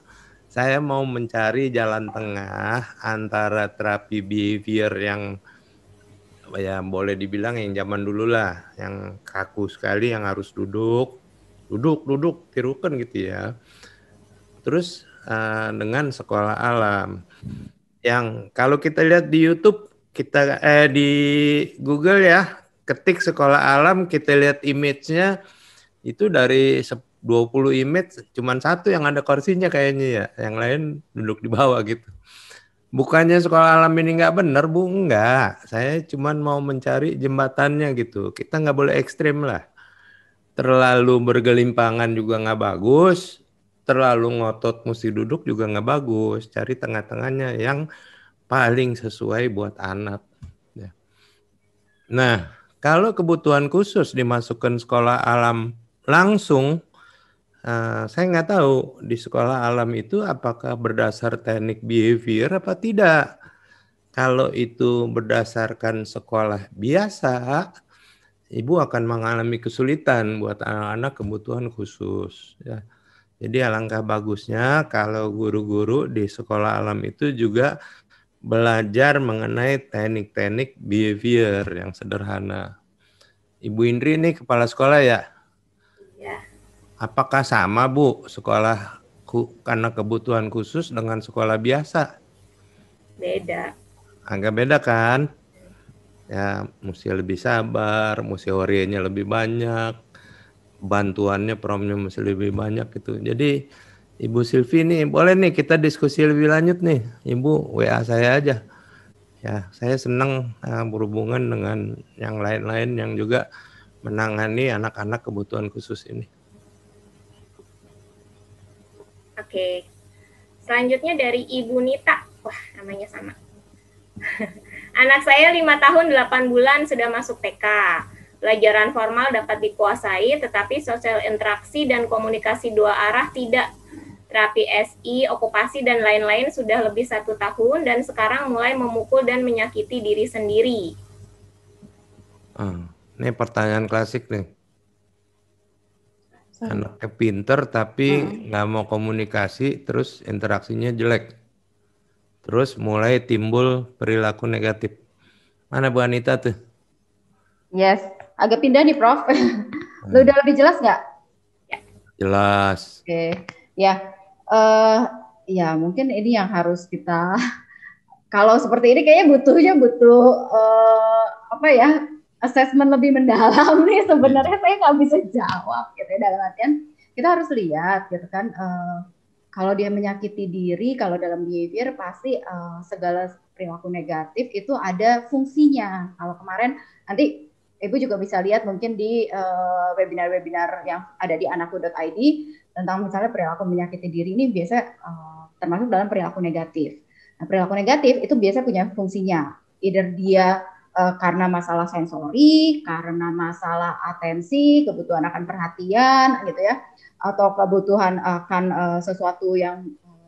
Saya mau mencari jalan tengah antara terapi behavior yang ya boleh dibilang yang zaman dulu lah, yang kaku sekali, yang harus duduk, tirukan gitu ya. Terus dengan sekolah alam yang kalau kita lihat di YouTube, kita di Google ya, ketik sekolah alam, kita lihat image-nya itu dari 20 image cuman 1 yang ada kursinya kayaknya ya, yang lain duduk di bawah gitu. Bukannya sekolah alam ini nggak benar Bu, enggak. Saya cuman mau mencari jembatannya gitu. Kita nggak boleh ekstrim lah. Terlalu bergelimpangan juga nggak bagus. Terlalu ngotot mesti duduk juga nggak bagus. Cari tengah-tengahnya yang paling sesuai buat anak. Nah, kalau kebutuhan khusus dimasukkan sekolah alam langsung, saya nggak tahu di sekolah alam itu apakah berdasar teknik behavior apa tidak. Kalau itu berdasarkan sekolah biasa, ibu akan mengalami kesulitan buat anak-anak kebutuhan khusus. Ya. Jadi alangkah bagusnya kalau guru-guru di sekolah alam itu juga belajar mengenai teknik-teknik behavior yang sederhana. Ibu Indri ini kepala sekolah ya? Ya. Apakah sama Bu sekolah karena kebutuhan khusus dengan sekolah biasa? Beda. Agak beda kan? Ya mesti lebih sabar, mesti orientasinya lebih banyak, bantuannya promnya mesti lebih banyak gitu. Jadi Ibu Silvi nih boleh nih kita diskusi lebih lanjut nih. Ibu WA saya aja. Ya saya senang berhubungan dengan yang lain-lain yang juga menangani anak-anak kebutuhan khusus ini. Oke. Selanjutnya dari Ibu Nita. Wah, namanya sama. Anak saya 5 tahun 8 bulan sudah masuk TK. Pelajaran formal dapat dikuasai, tetapi sosial interaksi dan komunikasi dua arah tidak. Terapi SI, okupasi, dan lain-lain sudah lebih 1 tahun dan sekarang mulai memukul dan menyakiti diri sendiri. Ini pertanyaan klasik nih. Anaknya pinter tapi nggak mau komunikasi, terus interaksinya jelek. Terus mulai timbul perilaku negatif. Mana Bu Anita tuh? Yes, agak pindah nih Prof. Udah lebih jelas nggak? Jelas. Oke, ya. ya mungkin ini yang harus kita kalau seperti ini kayaknya butuh apa ya, assessment lebih mendalam nih. Sebenarnya saya nggak bisa jawab gitu ya, dalam artian kita harus lihat gitu kan, kalau dia menyakiti diri, kalau dalam behavior pasti segala perilaku negatif itu ada fungsinya. Kalau kemarin nanti Ibu juga bisa lihat mungkin di webinar-webinar yang ada di anakku.id tentang misalnya perilaku menyakiti diri ini biasa termasuk dalam perilaku negatif. Nah, perilaku negatif itu biasa punya fungsinya. Either dia karena masalah sensori, karena masalah atensi, kebutuhan akan perhatian gitu ya, atau kebutuhan akan sesuatu yang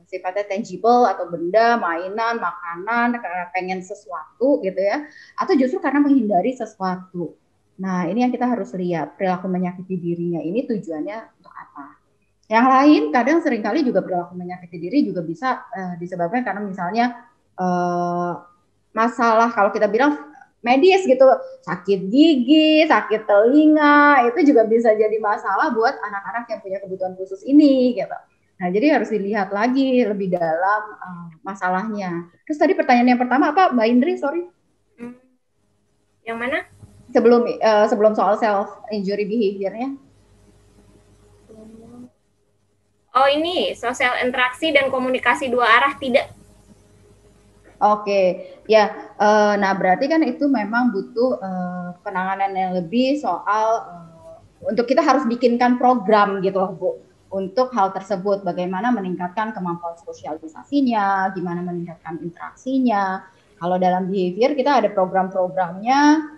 sifatnya tangible atau benda, mainan, makanan, karena pengen sesuatu gitu ya, atau justru karena menghindari sesuatu. Nah, ini yang kita harus lihat, perilaku menyakiti dirinya ini tujuannya untuk apa. Yang lain kadang seringkali juga perilaku menyakiti diri juga bisa disebabkan karena misalnya masalah, kalau kita bilang medis gitu, sakit gigi, sakit telinga, itu juga bisa jadi masalah buat anak-anak yang punya kebutuhan khusus ini gitu. Nah, jadi harus dilihat lagi lebih dalam masalahnya. Terus tadi pertanyaan yang pertama apa, Mbak Indri? Sorry. Yang mana? Sebelum soal self injury behavior-nya. Oh, ini sosial interaksi dan komunikasi dua arah tidak. Oke, ya. Nah berarti kan itu memang butuh penanganan yang lebih soal untuk kita harus bikinkan program gitu loh Bu, untuk hal tersebut. Bagaimana meningkatkan kemampuan sosialisasinya, gimana meningkatkan interaksinya. Kalau dalam behavior kita ada program-programnya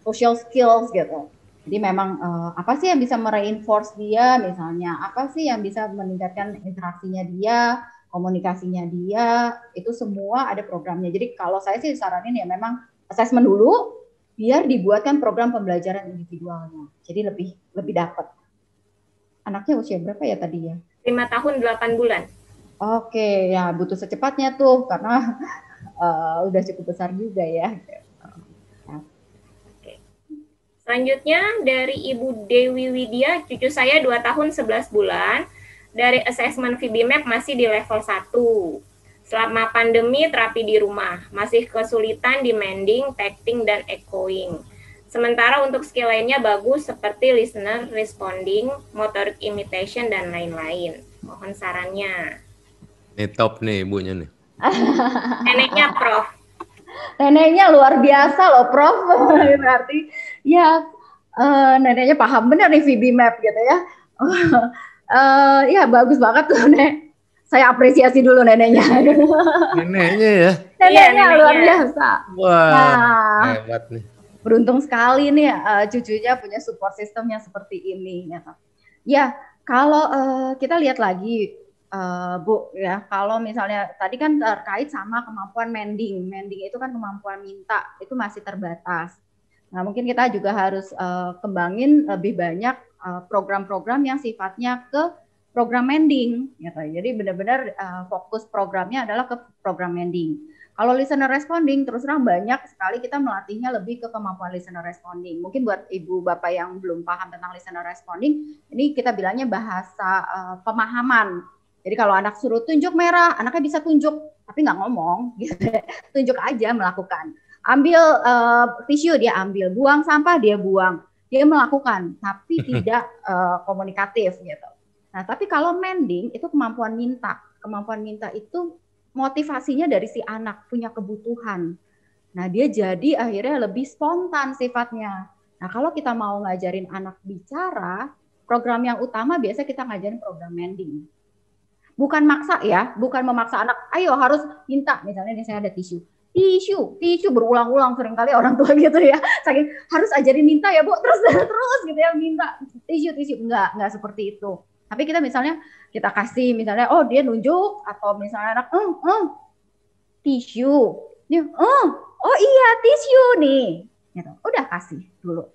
social skills gitu. Jadi memang apa sih yang bisa mereinforce dia, misalnya apa sih yang bisa meningkatkan interaksinya dia, komunikasinya dia, itu semua ada programnya. Jadi kalau saya sih saranin ya memang assessment dulu, biar dibuatkan program pembelajaran individualnya. Jadi lebih dapat. Anaknya usia berapa ya tadi ya? 5 tahun 8 bulan. Oke, ya butuh secepatnya tuh karena udah cukup besar juga ya. Selanjutnya dari Ibu Dewi Widya, cucu saya 2 tahun 11 bulan, dari assessment VB-MAP masih di level 1. Selama pandemi terapi di rumah, masih kesulitan demanding, texting, dan echoing. Sementara untuk skill lainnya bagus seperti listener, responding, motoric imitation, dan lain-lain. Mohon sarannya. Ini top nih ibunya nih. Neneknya Prof. Neneknya luar biasa loh Prof. Berarti ya neneknya paham benar nih VB-MAP gitu ya. Ya bagus banget tuh Nek. Saya apresiasi dulu neneknya. Neneknya ya? Neneknya luar biasa. Wah, hebat nih. Beruntung sekali nih cucunya punya support system yang seperti ini. Ya, kalau kita lihat lagi Bu ya, kalau misalnya tadi kan terkait sama kemampuan mending itu kan kemampuan minta itu masih terbatas. Nah mungkin kita juga harus kembangin lebih banyak program-program yang sifatnya ke program mending gitu. Jadi benar-benar fokus programnya adalah ke program mending. Kalau listener responding terus terang banyak sekali kita melatihnya lebih ke kemampuan listener responding. Mungkin buat ibu bapak yang belum paham tentang listener responding, ini kita bilangnya bahasa pemahaman. Jadi kalau anak suruh tunjuk merah, anaknya bisa tunjuk, tapi nggak ngomong, gitu. Tunjuk aja melakukan. Ambil tisu dia ambil, buang sampah dia buang, dia melakukan, tapi tidak komunikatif gitu. Nah tapi kalau mending itu kemampuan minta itu motivasinya dari si anak punya kebutuhan. Nah dia jadi akhirnya lebih spontan sifatnya. Nah kalau kita mau ngajarin anak bicara, program yang utama biasa kita ngajarin program mending. Bukan maksa ya, bukan memaksa anak, ayo harus minta, misalnya nih saya ada tisu berulang-ulang seringkali orang tua gitu ya, saking harus ajarin minta ya Bu, terus gitu ya minta tisu, enggak seperti itu. Tapi kita misalnya kita kasih misalnya, oh dia nunjuk atau misalnya anak, tisu, dia, oh iya tisu nih, gitu. Udah kasih dulu.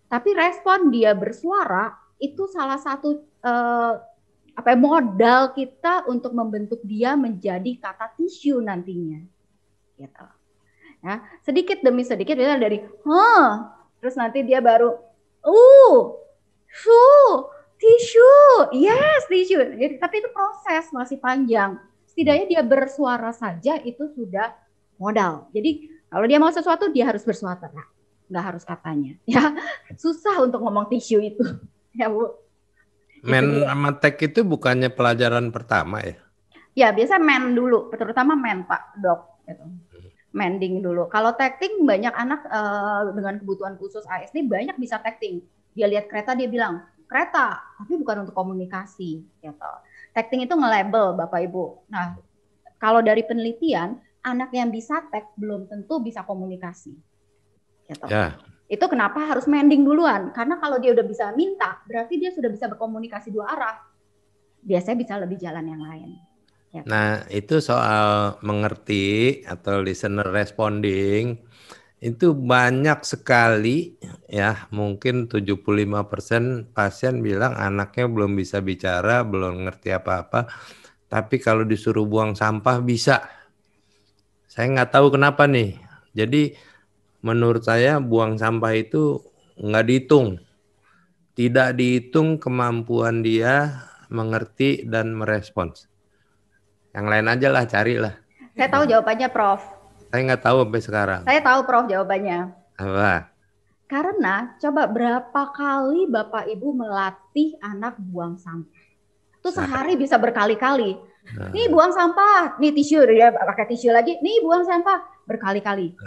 Tapi respon dia bersuara itu salah satu modal kita untuk membentuk dia menjadi kata tisu nantinya, gitu. Ya, sedikit demi sedikit dari terus nanti dia baru tisu, yes tisu. Jadi, tapi itu proses masih panjang. Setidaknya dia bersuara saja itu sudah modal. Jadi kalau dia mau sesuatu dia harus bersuara, nggak harus katanya. Ya susah untuk ngomong tisu itu, ya Bu. Men sama tek itu bukannya pelajaran pertama ya? Ya biasa men dulu, terutama men Pak Dok. Gitu. Mending dulu. Kalau texting banyak anak dengan kebutuhan khusus ASD banyak bisa texting. Dia lihat kereta dia bilang kereta, tapi bukan untuk komunikasi. Gitu. Texting itu nge-label Bapak Ibu. Nah kalau dari penelitian anak yang bisa teks belum tentu bisa komunikasi. Gitu. Ya. Itu kenapa harus mending duluan? Karena kalau dia udah bisa minta, berarti dia sudah bisa berkomunikasi dua arah. Biasanya bisa lebih jalan yang lain. Gitu. Nah, itu soal mengerti atau listener responding itu banyak sekali ya, mungkin 75% pasien bilang anaknya belum bisa bicara, belum ngerti apa-apa, tapi kalau disuruh buang sampah bisa. Saya nggak tahu kenapa nih. Jadi menurut saya buang sampah itu nggak dihitung. Tidak dihitung kemampuan dia mengerti dan merespons. Yang lain aja lah, carilah. Saya tahu jawabannya, Prof. Saya nggak tahu sampai sekarang. Saya tahu, Prof, jawabannya. Apa? Karena coba berapa kali Bapak Ibu melatih anak buang sampah. Itu sehari bisa berkali-kali. Nih buang sampah, nih tisu, dia pakai tisu lagi, nih buang sampah berkali-kali.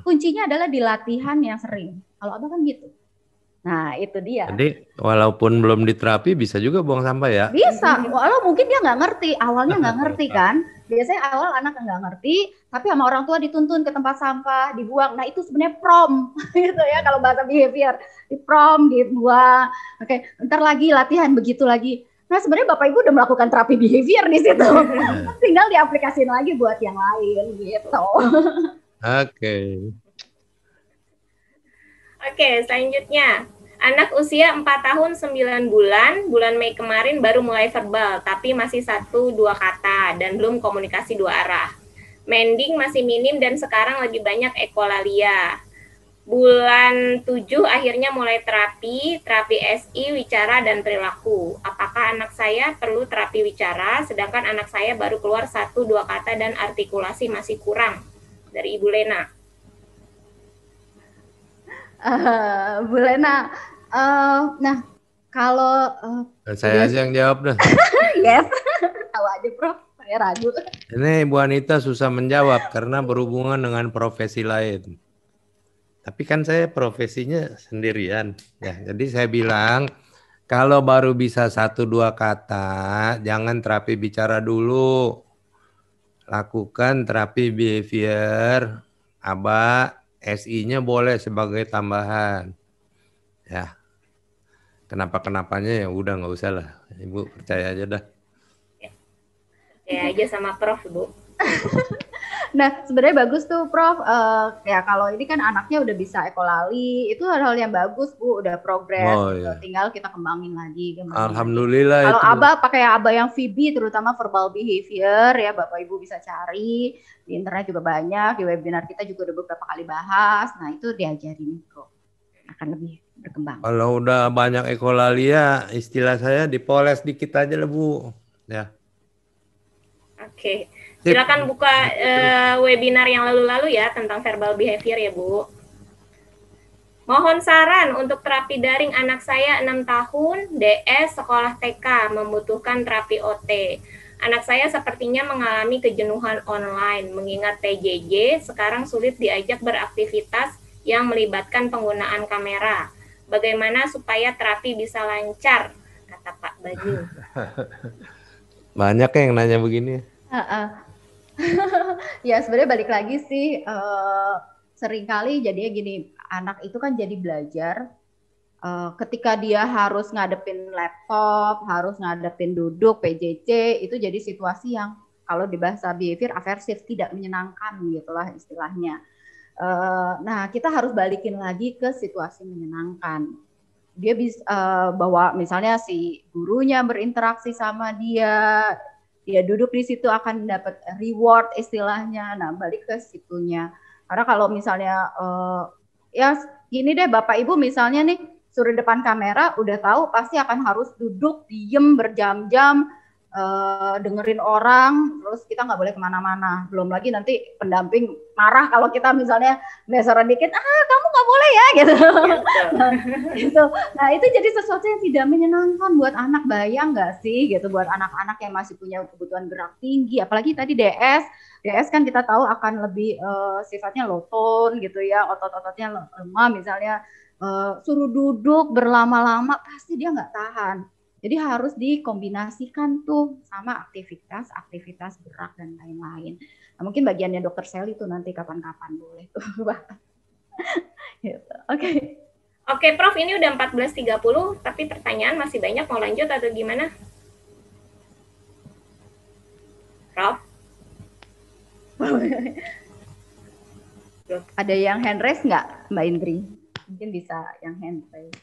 Kuncinya adalah di latihan yang sering. Kalau Abang kan gitu. Nah itu dia. Jadi walaupun belum diterapi bisa juga buang sampah ya? Bisa, walau mungkin dia nggak ngerti, awalnya nggak ngerti kan. Biasanya awal anak nggak ngerti, tapi sama orang tua dituntun ke tempat sampah, dibuang. Nah itu sebenarnya prom, gitu ya kalau bahasa behavior. Di prom, dibuang. Oke, ntar lagi latihan begitu lagi. Nah sebenarnya Bapak Ibu udah melakukan terapi behavior di situ. Tinggal diaplikasiin lagi buat yang lain gitu. Oke. Oke, selanjutnya. Anak usia 4 tahun 9 bulan Mei kemarin baru mulai verbal, tapi masih 1-2 kata dan belum komunikasi dua arah. Mending masih minim dan sekarang lebih banyak ekolalia. Bulan 7 akhirnya mulai terapi SI, wicara, dan perilaku. Apakah anak saya perlu terapi wicara, sedangkan anak saya baru keluar 1-2 kata dan artikulasi masih kurang? Dari Ibu Lena. Bu Lena, nah kalau saya aja yang jawab dah. Yes, tahu aja Prof, saya ragu. Ini Bu Anita susah menjawab karena berhubungan dengan profesi lain. Tapi kan saya profesinya sendirian, ya. Jadi saya bilang kalau baru bisa 1-2 kata, jangan terapi bicara dulu. Lakukan terapi behavior, ABA. SI-nya boleh sebagai tambahan, ya. Kenapa-kenapanya ya udah nggak usah lah, Ibu percaya aja dah. Ya aja sama Prof, Bu. Nah sebenarnya bagus tuh Prof. Ya kalau ini kan anaknya udah bisa ekolali, itu hal-hal yang bagus Bu, udah progres. Oh, iya. Tinggal kita kembangin lagi. Alhamdulillah. Kalau Aba pakai Aba yang VB, terutama verbal behavior ya Bapak Ibu bisa cari di internet juga banyak, di webinar kita juga udah beberapa kali bahas. Nah itu diajarin Prof, akan lebih berkembang. Kalau udah banyak ekolalia, istilah saya dipoles dikit aja lah Bu, ya. Oke. Silakan buka webinar yang lalu-lalu ya tentang verbal behavior ya Bu. Mohon saran untuk terapi daring anak saya 6 tahun, DS, sekolah TK, membutuhkan terapi OT. Anak saya sepertinya mengalami kejenuhan online, mengingat PJJ sekarang sulit diajak beraktivitas yang melibatkan penggunaan kamera. Bagaimana supaya terapi bisa lancar, kata Pak Baju. Banyak yang nanya begini. Ya sebenarnya balik lagi sih, seringkali jadinya gini, anak itu kan jadi belajar ketika dia harus ngadepin laptop, harus ngadepin duduk PJJ, itu jadi situasi yang kalau di bahasa behavior aversif, tidak menyenangkan gitulah istilahnya. Nah kita harus balikin lagi ke situasi menyenangkan. Dia bisa bahwa misalnya si gurunya berinteraksi sama dia duduk di situ akan dapat reward istilahnya. Nah balik ke situnya. Karena kalau misalnya ya gini deh Bapak Ibu misalnya nih suruh depan kamera, udah tahu pasti akan harus duduk, diem, berjam-jam, dengerin orang, terus kita nggak boleh kemana-mana. Belum lagi nanti pendamping marah kalau kita misalnya geseran dikit, kamu nggak boleh ya, gitu. Gitu. Nah itu jadi sesuatu yang tidak menyenangkan buat anak. Bayang nggak sih, gitu, buat anak-anak yang masih punya kebutuhan gerak tinggi, apalagi tadi DS kan kita tahu akan lebih sifatnya low tone gitu ya, otot-ototnya lemah misalnya, suruh duduk berlama-lama pasti dia nggak tahan. Jadi harus dikombinasikan tuh sama aktivitas gerak dan lain-lain. Nah, mungkin bagiannya Dokter Sally tuh nanti kapan-kapan boleh tuh. Gitu. Oke. Oke, Prof, ini udah 14.30, tapi pertanyaan masih banyak, mau lanjut atau gimana? Prof? Ada yang hand raise nggak, Mbak Indri? Mungkin bisa yang hand raise.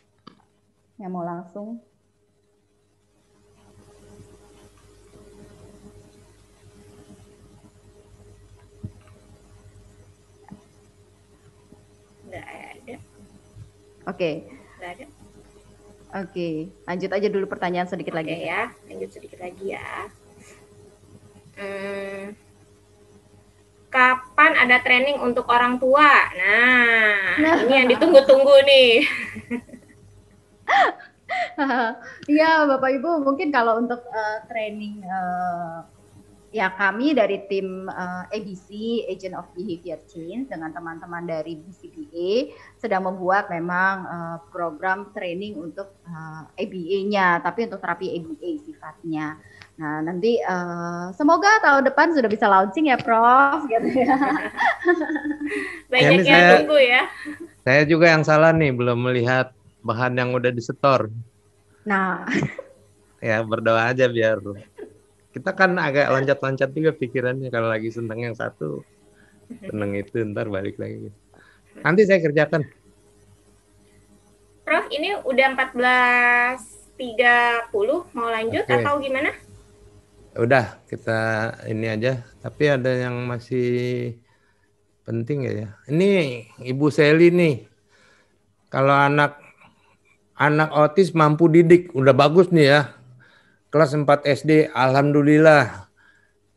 Yang mau langsung. Nggak ada. Oke. Nggak ada. Oke, lanjut aja dulu pertanyaan sedikit lagi. Oke ya, lanjut sedikit lagi ya. Kapan ada training untuk orang tua? Nah, ini yang ditunggu-tunggu nih. Iya, Bapak Ibu, mungkin kalau untuk training ya kami dari tim ABC, Agent of Behavior Change, dengan teman-teman dari BCBA sedang membuat memang program training untuk ABA-nya, tapi untuk terapi ABA sifatnya. Nah, nanti semoga tahun depan sudah bisa launching ya, Prof. Gitu ya. Banyak yang tunggu ya. Saya juga yang salah nih, belum melihat bahan yang udah disetor. Nah, ya berdoa aja biar kita kan agak loncat-loncat juga pikirannya, kalau lagi seneng yang satu, seneng itu ntar balik lagi. Nanti saya kerjakan. Prof, ini udah 14.30, mau lanjut atau gimana? Udah, kita ini aja. Tapi ada yang masih penting ya. Ini Ibu Sally nih, kalau anak otis mampu didik, udah bagus nih ya. Kelas 4 SD, alhamdulillah.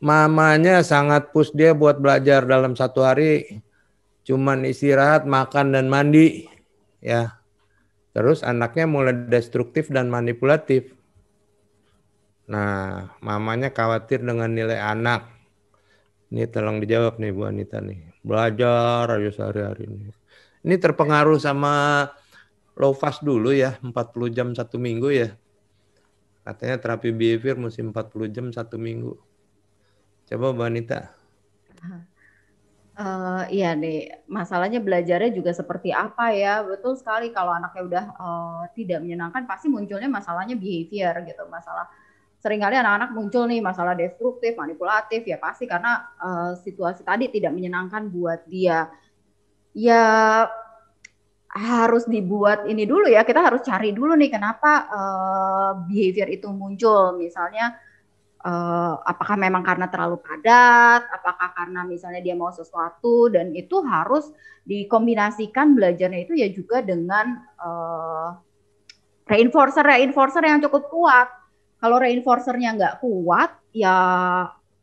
Mamanya sangat push dia buat belajar dalam 1 hari. Cuman istirahat, makan, dan mandi. Ya. Terus anaknya mulai destruktif dan manipulatif. Nah, mamanya khawatir dengan nilai anak. Ini tolong dijawab nih Bu Anita nih. Belajar aja sehari-hari ini. Ini terpengaruh sama low fast dulu ya, 40 jam 1 minggu ya. Katanya terapi behavior mesti 40 jam 1 minggu. Coba Bu Anita. Iya deh, masalahnya belajarnya juga seperti apa ya. Betul sekali, kalau anaknya udah tidak menyenangkan pasti munculnya masalahnya behavior gitu. Masalah seringkali anak-anak muncul nih masalah destruktif, manipulatif ya pasti karena situasi tadi tidak menyenangkan buat dia. Ya harus dibuat ini dulu ya, kita harus cari dulu nih kenapa behavior itu muncul. Misalnya apakah memang karena terlalu padat, apakah karena misalnya dia mau sesuatu, dan itu harus dikombinasikan belajarnya itu ya juga dengan reinforcer yang cukup kuat. Kalau reinforcernya nggak kuat, ya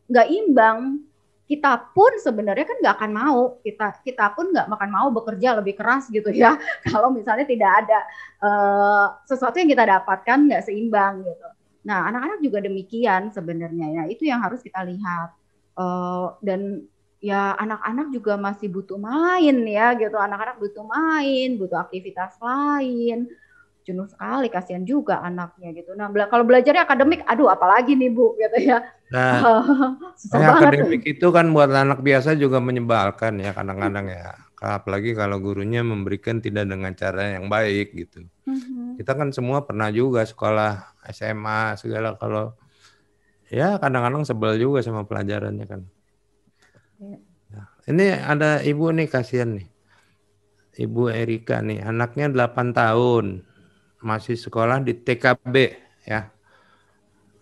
nggak imbang. Kita pun sebenarnya kan nggak akan mau, kita pun nggak akan mau bekerja lebih keras gitu ya. Kalau misalnya tidak ada sesuatu yang kita dapatkan nggak seimbang gitu. Nah, anak-anak juga demikian sebenarnya. Ya, itu yang harus kita lihat. Dan ya anak-anak juga masih butuh main ya gitu. Anak-anak butuh main, butuh aktivitas lain. Jenuh sekali, kasihan juga anaknya gitu. Nah, kalau belajarnya akademik, aduh apalagi nih Bu gitu ya. Nah, akademik itu kan buat anak biasa juga menyebalkan ya kadang-kadang ya. Apalagi kalau gurunya memberikan tidak dengan cara yang baik gitu. Kita kan semua pernah juga sekolah SMA segala, kalau ya kadang-kadang sebel juga sama pelajarannya kan. Nah, ini ada ibu nih, kasihan nih. Ibu Erika nih, anaknya 8 tahun. Masih sekolah di TKB ya.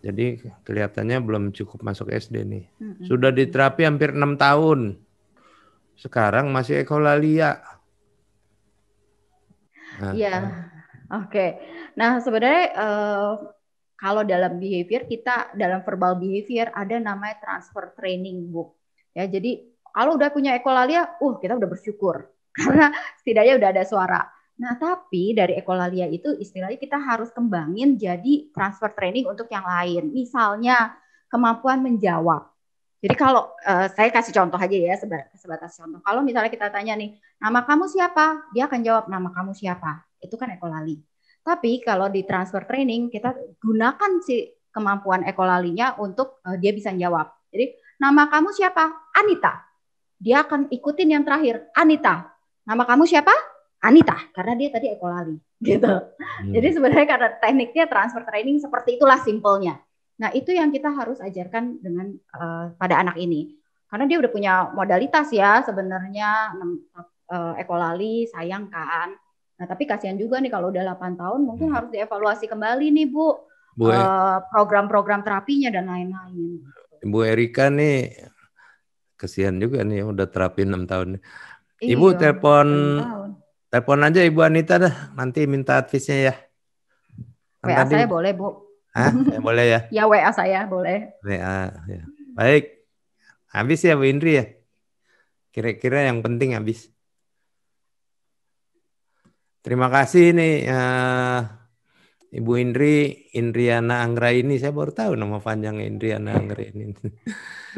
Jadi kelihatannya belum cukup masuk SD nih. Sudah diterapi hampir 6 tahun. Sekarang masih ekolalia. Nah, iya. Oke. Nah, sebenarnya kalau dalam behavior dalam verbal behavior ada namanya transfer training, Bu. Ya, jadi kalau udah punya ekolalia, kita udah bersyukur karena setidaknya udah ada suara. Nah, tapi dari ekolalia itu istilahnya kita harus kembangin jadi transfer training untuk yang lain. Misalnya kemampuan menjawab. Jadi kalau saya kasih contoh aja ya, sebatas contoh. Kalau misalnya kita tanya nih, nama kamu siapa? Dia akan jawab, nama kamu siapa? Itu kan ekolali. Tapi kalau di transfer training, kita gunakan si kemampuan ekolalinya untuk dia bisa jawab. Jadi, nama kamu siapa? Anita. Dia akan ikutin yang terakhir, Anita. Nama kamu siapa? Anita, karena dia tadi ekolali. Gitu. Jadi sebenarnya karena tekniknya transfer training seperti itulah simpelnya. Nah, itu yang kita harus ajarkan dengan pada anak ini. Karena dia udah punya modalitas ya sebenarnya ekolali, sayang kan. Nah, tapi kasihan juga nih kalau udah 8 tahun mungkin harus dievaluasi kembali nih, Bu. Program-program terapinya dan lain-lain. Ibu Erika nih kasihan juga nih udah terapi 6 tahun. Ibu telepon aja Ibu Anita dah, nanti minta advice-nya ya. WA saya boleh, Bu. Hah? Ya, boleh ya? Ya, WA saya boleh. WA, ya. Baik. Habis ya Bu Indri ya? Kira-kira yang penting habis. Terima kasih nih Ibu Indriana Anggraini. Saya baru tahu nama panjangnya Indriana Anggraini.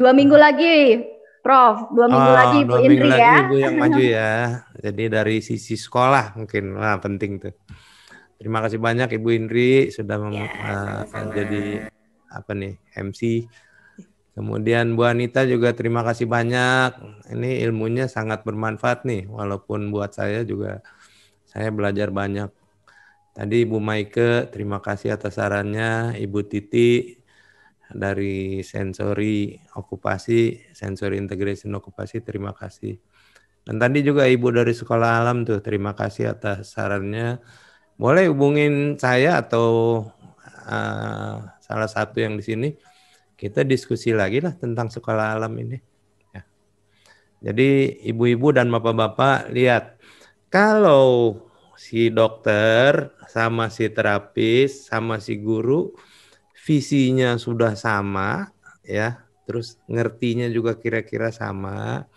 2 minggu lagi, Prof. 2 minggu lagi Bu Indri ya. Ibu yang maju ya. Jadi dari sisi sekolah mungkin. Wah, penting tuh. Terima kasih banyak Ibu Indri sudah jadi MC. Kemudian Bu Anita juga terima kasih banyak. Ini ilmunya sangat bermanfaat nih. Walaupun buat saya juga saya belajar banyak. Tadi Ibu Maike terima kasih atas sarannya. Ibu Titi dari sensory integration okupasi terima kasih. Dan tadi juga Ibu dari Sekolah Alam tuh terima kasih atas sarannya. Boleh hubungin saya atau salah satu yang di sini. Kita diskusi lagi lah tentang Sekolah Alam ini. Ya. Jadi ibu-ibu dan bapak-bapak lihat. Kalau si dokter sama si terapis sama si guru visinya sudah sama ya. Terus ngertinya juga kira-kira sama.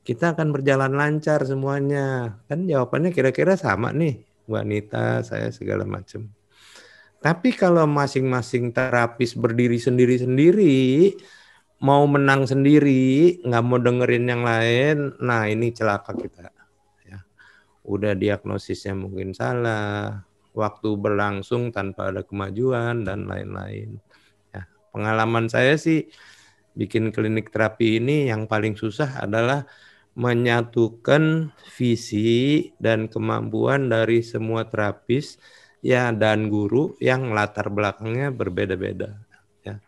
Kita akan berjalan lancar semuanya. Kan jawabannya kira-kira sama nih. Bu Anita, saya segala macam. Tapi kalau masing-masing terapis berdiri sendiri-sendiri, mau menang sendiri, nggak mau dengerin yang lain, nah ini celaka kita. Ya. Udah diagnosisnya mungkin salah, waktu berlangsung tanpa ada kemajuan, dan lain-lain. Ya. Pengalaman saya sih, bikin klinik terapi ini yang paling susah adalah menyatukan visi dan kemampuan dari semua terapis ya dan guru yang latar belakangnya berbeda-beda ya.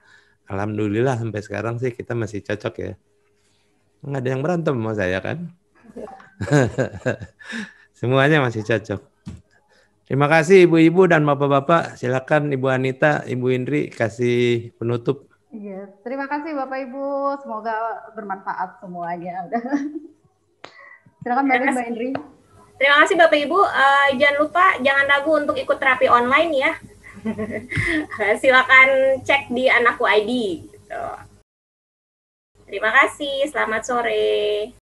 Alhamdulillah sampai sekarang sih kita masih cocok ya. Nggak ada yang berantem sama saya kan. Semuanya masih cocok. Terima kasih ibu-ibu dan bapak-bapak. Silakan Ibu Anita, Ibu Indri kasih penutup. Iya, terima kasih Bapak Ibu. Semoga bermanfaat semuanya. Silakan Mbak Indri. Terima kasih Bapak Ibu. Jangan lupa, jangan ragu untuk ikut terapi online ya. Silakan cek di Anakku ID. Gitu. Terima kasih. Selamat sore.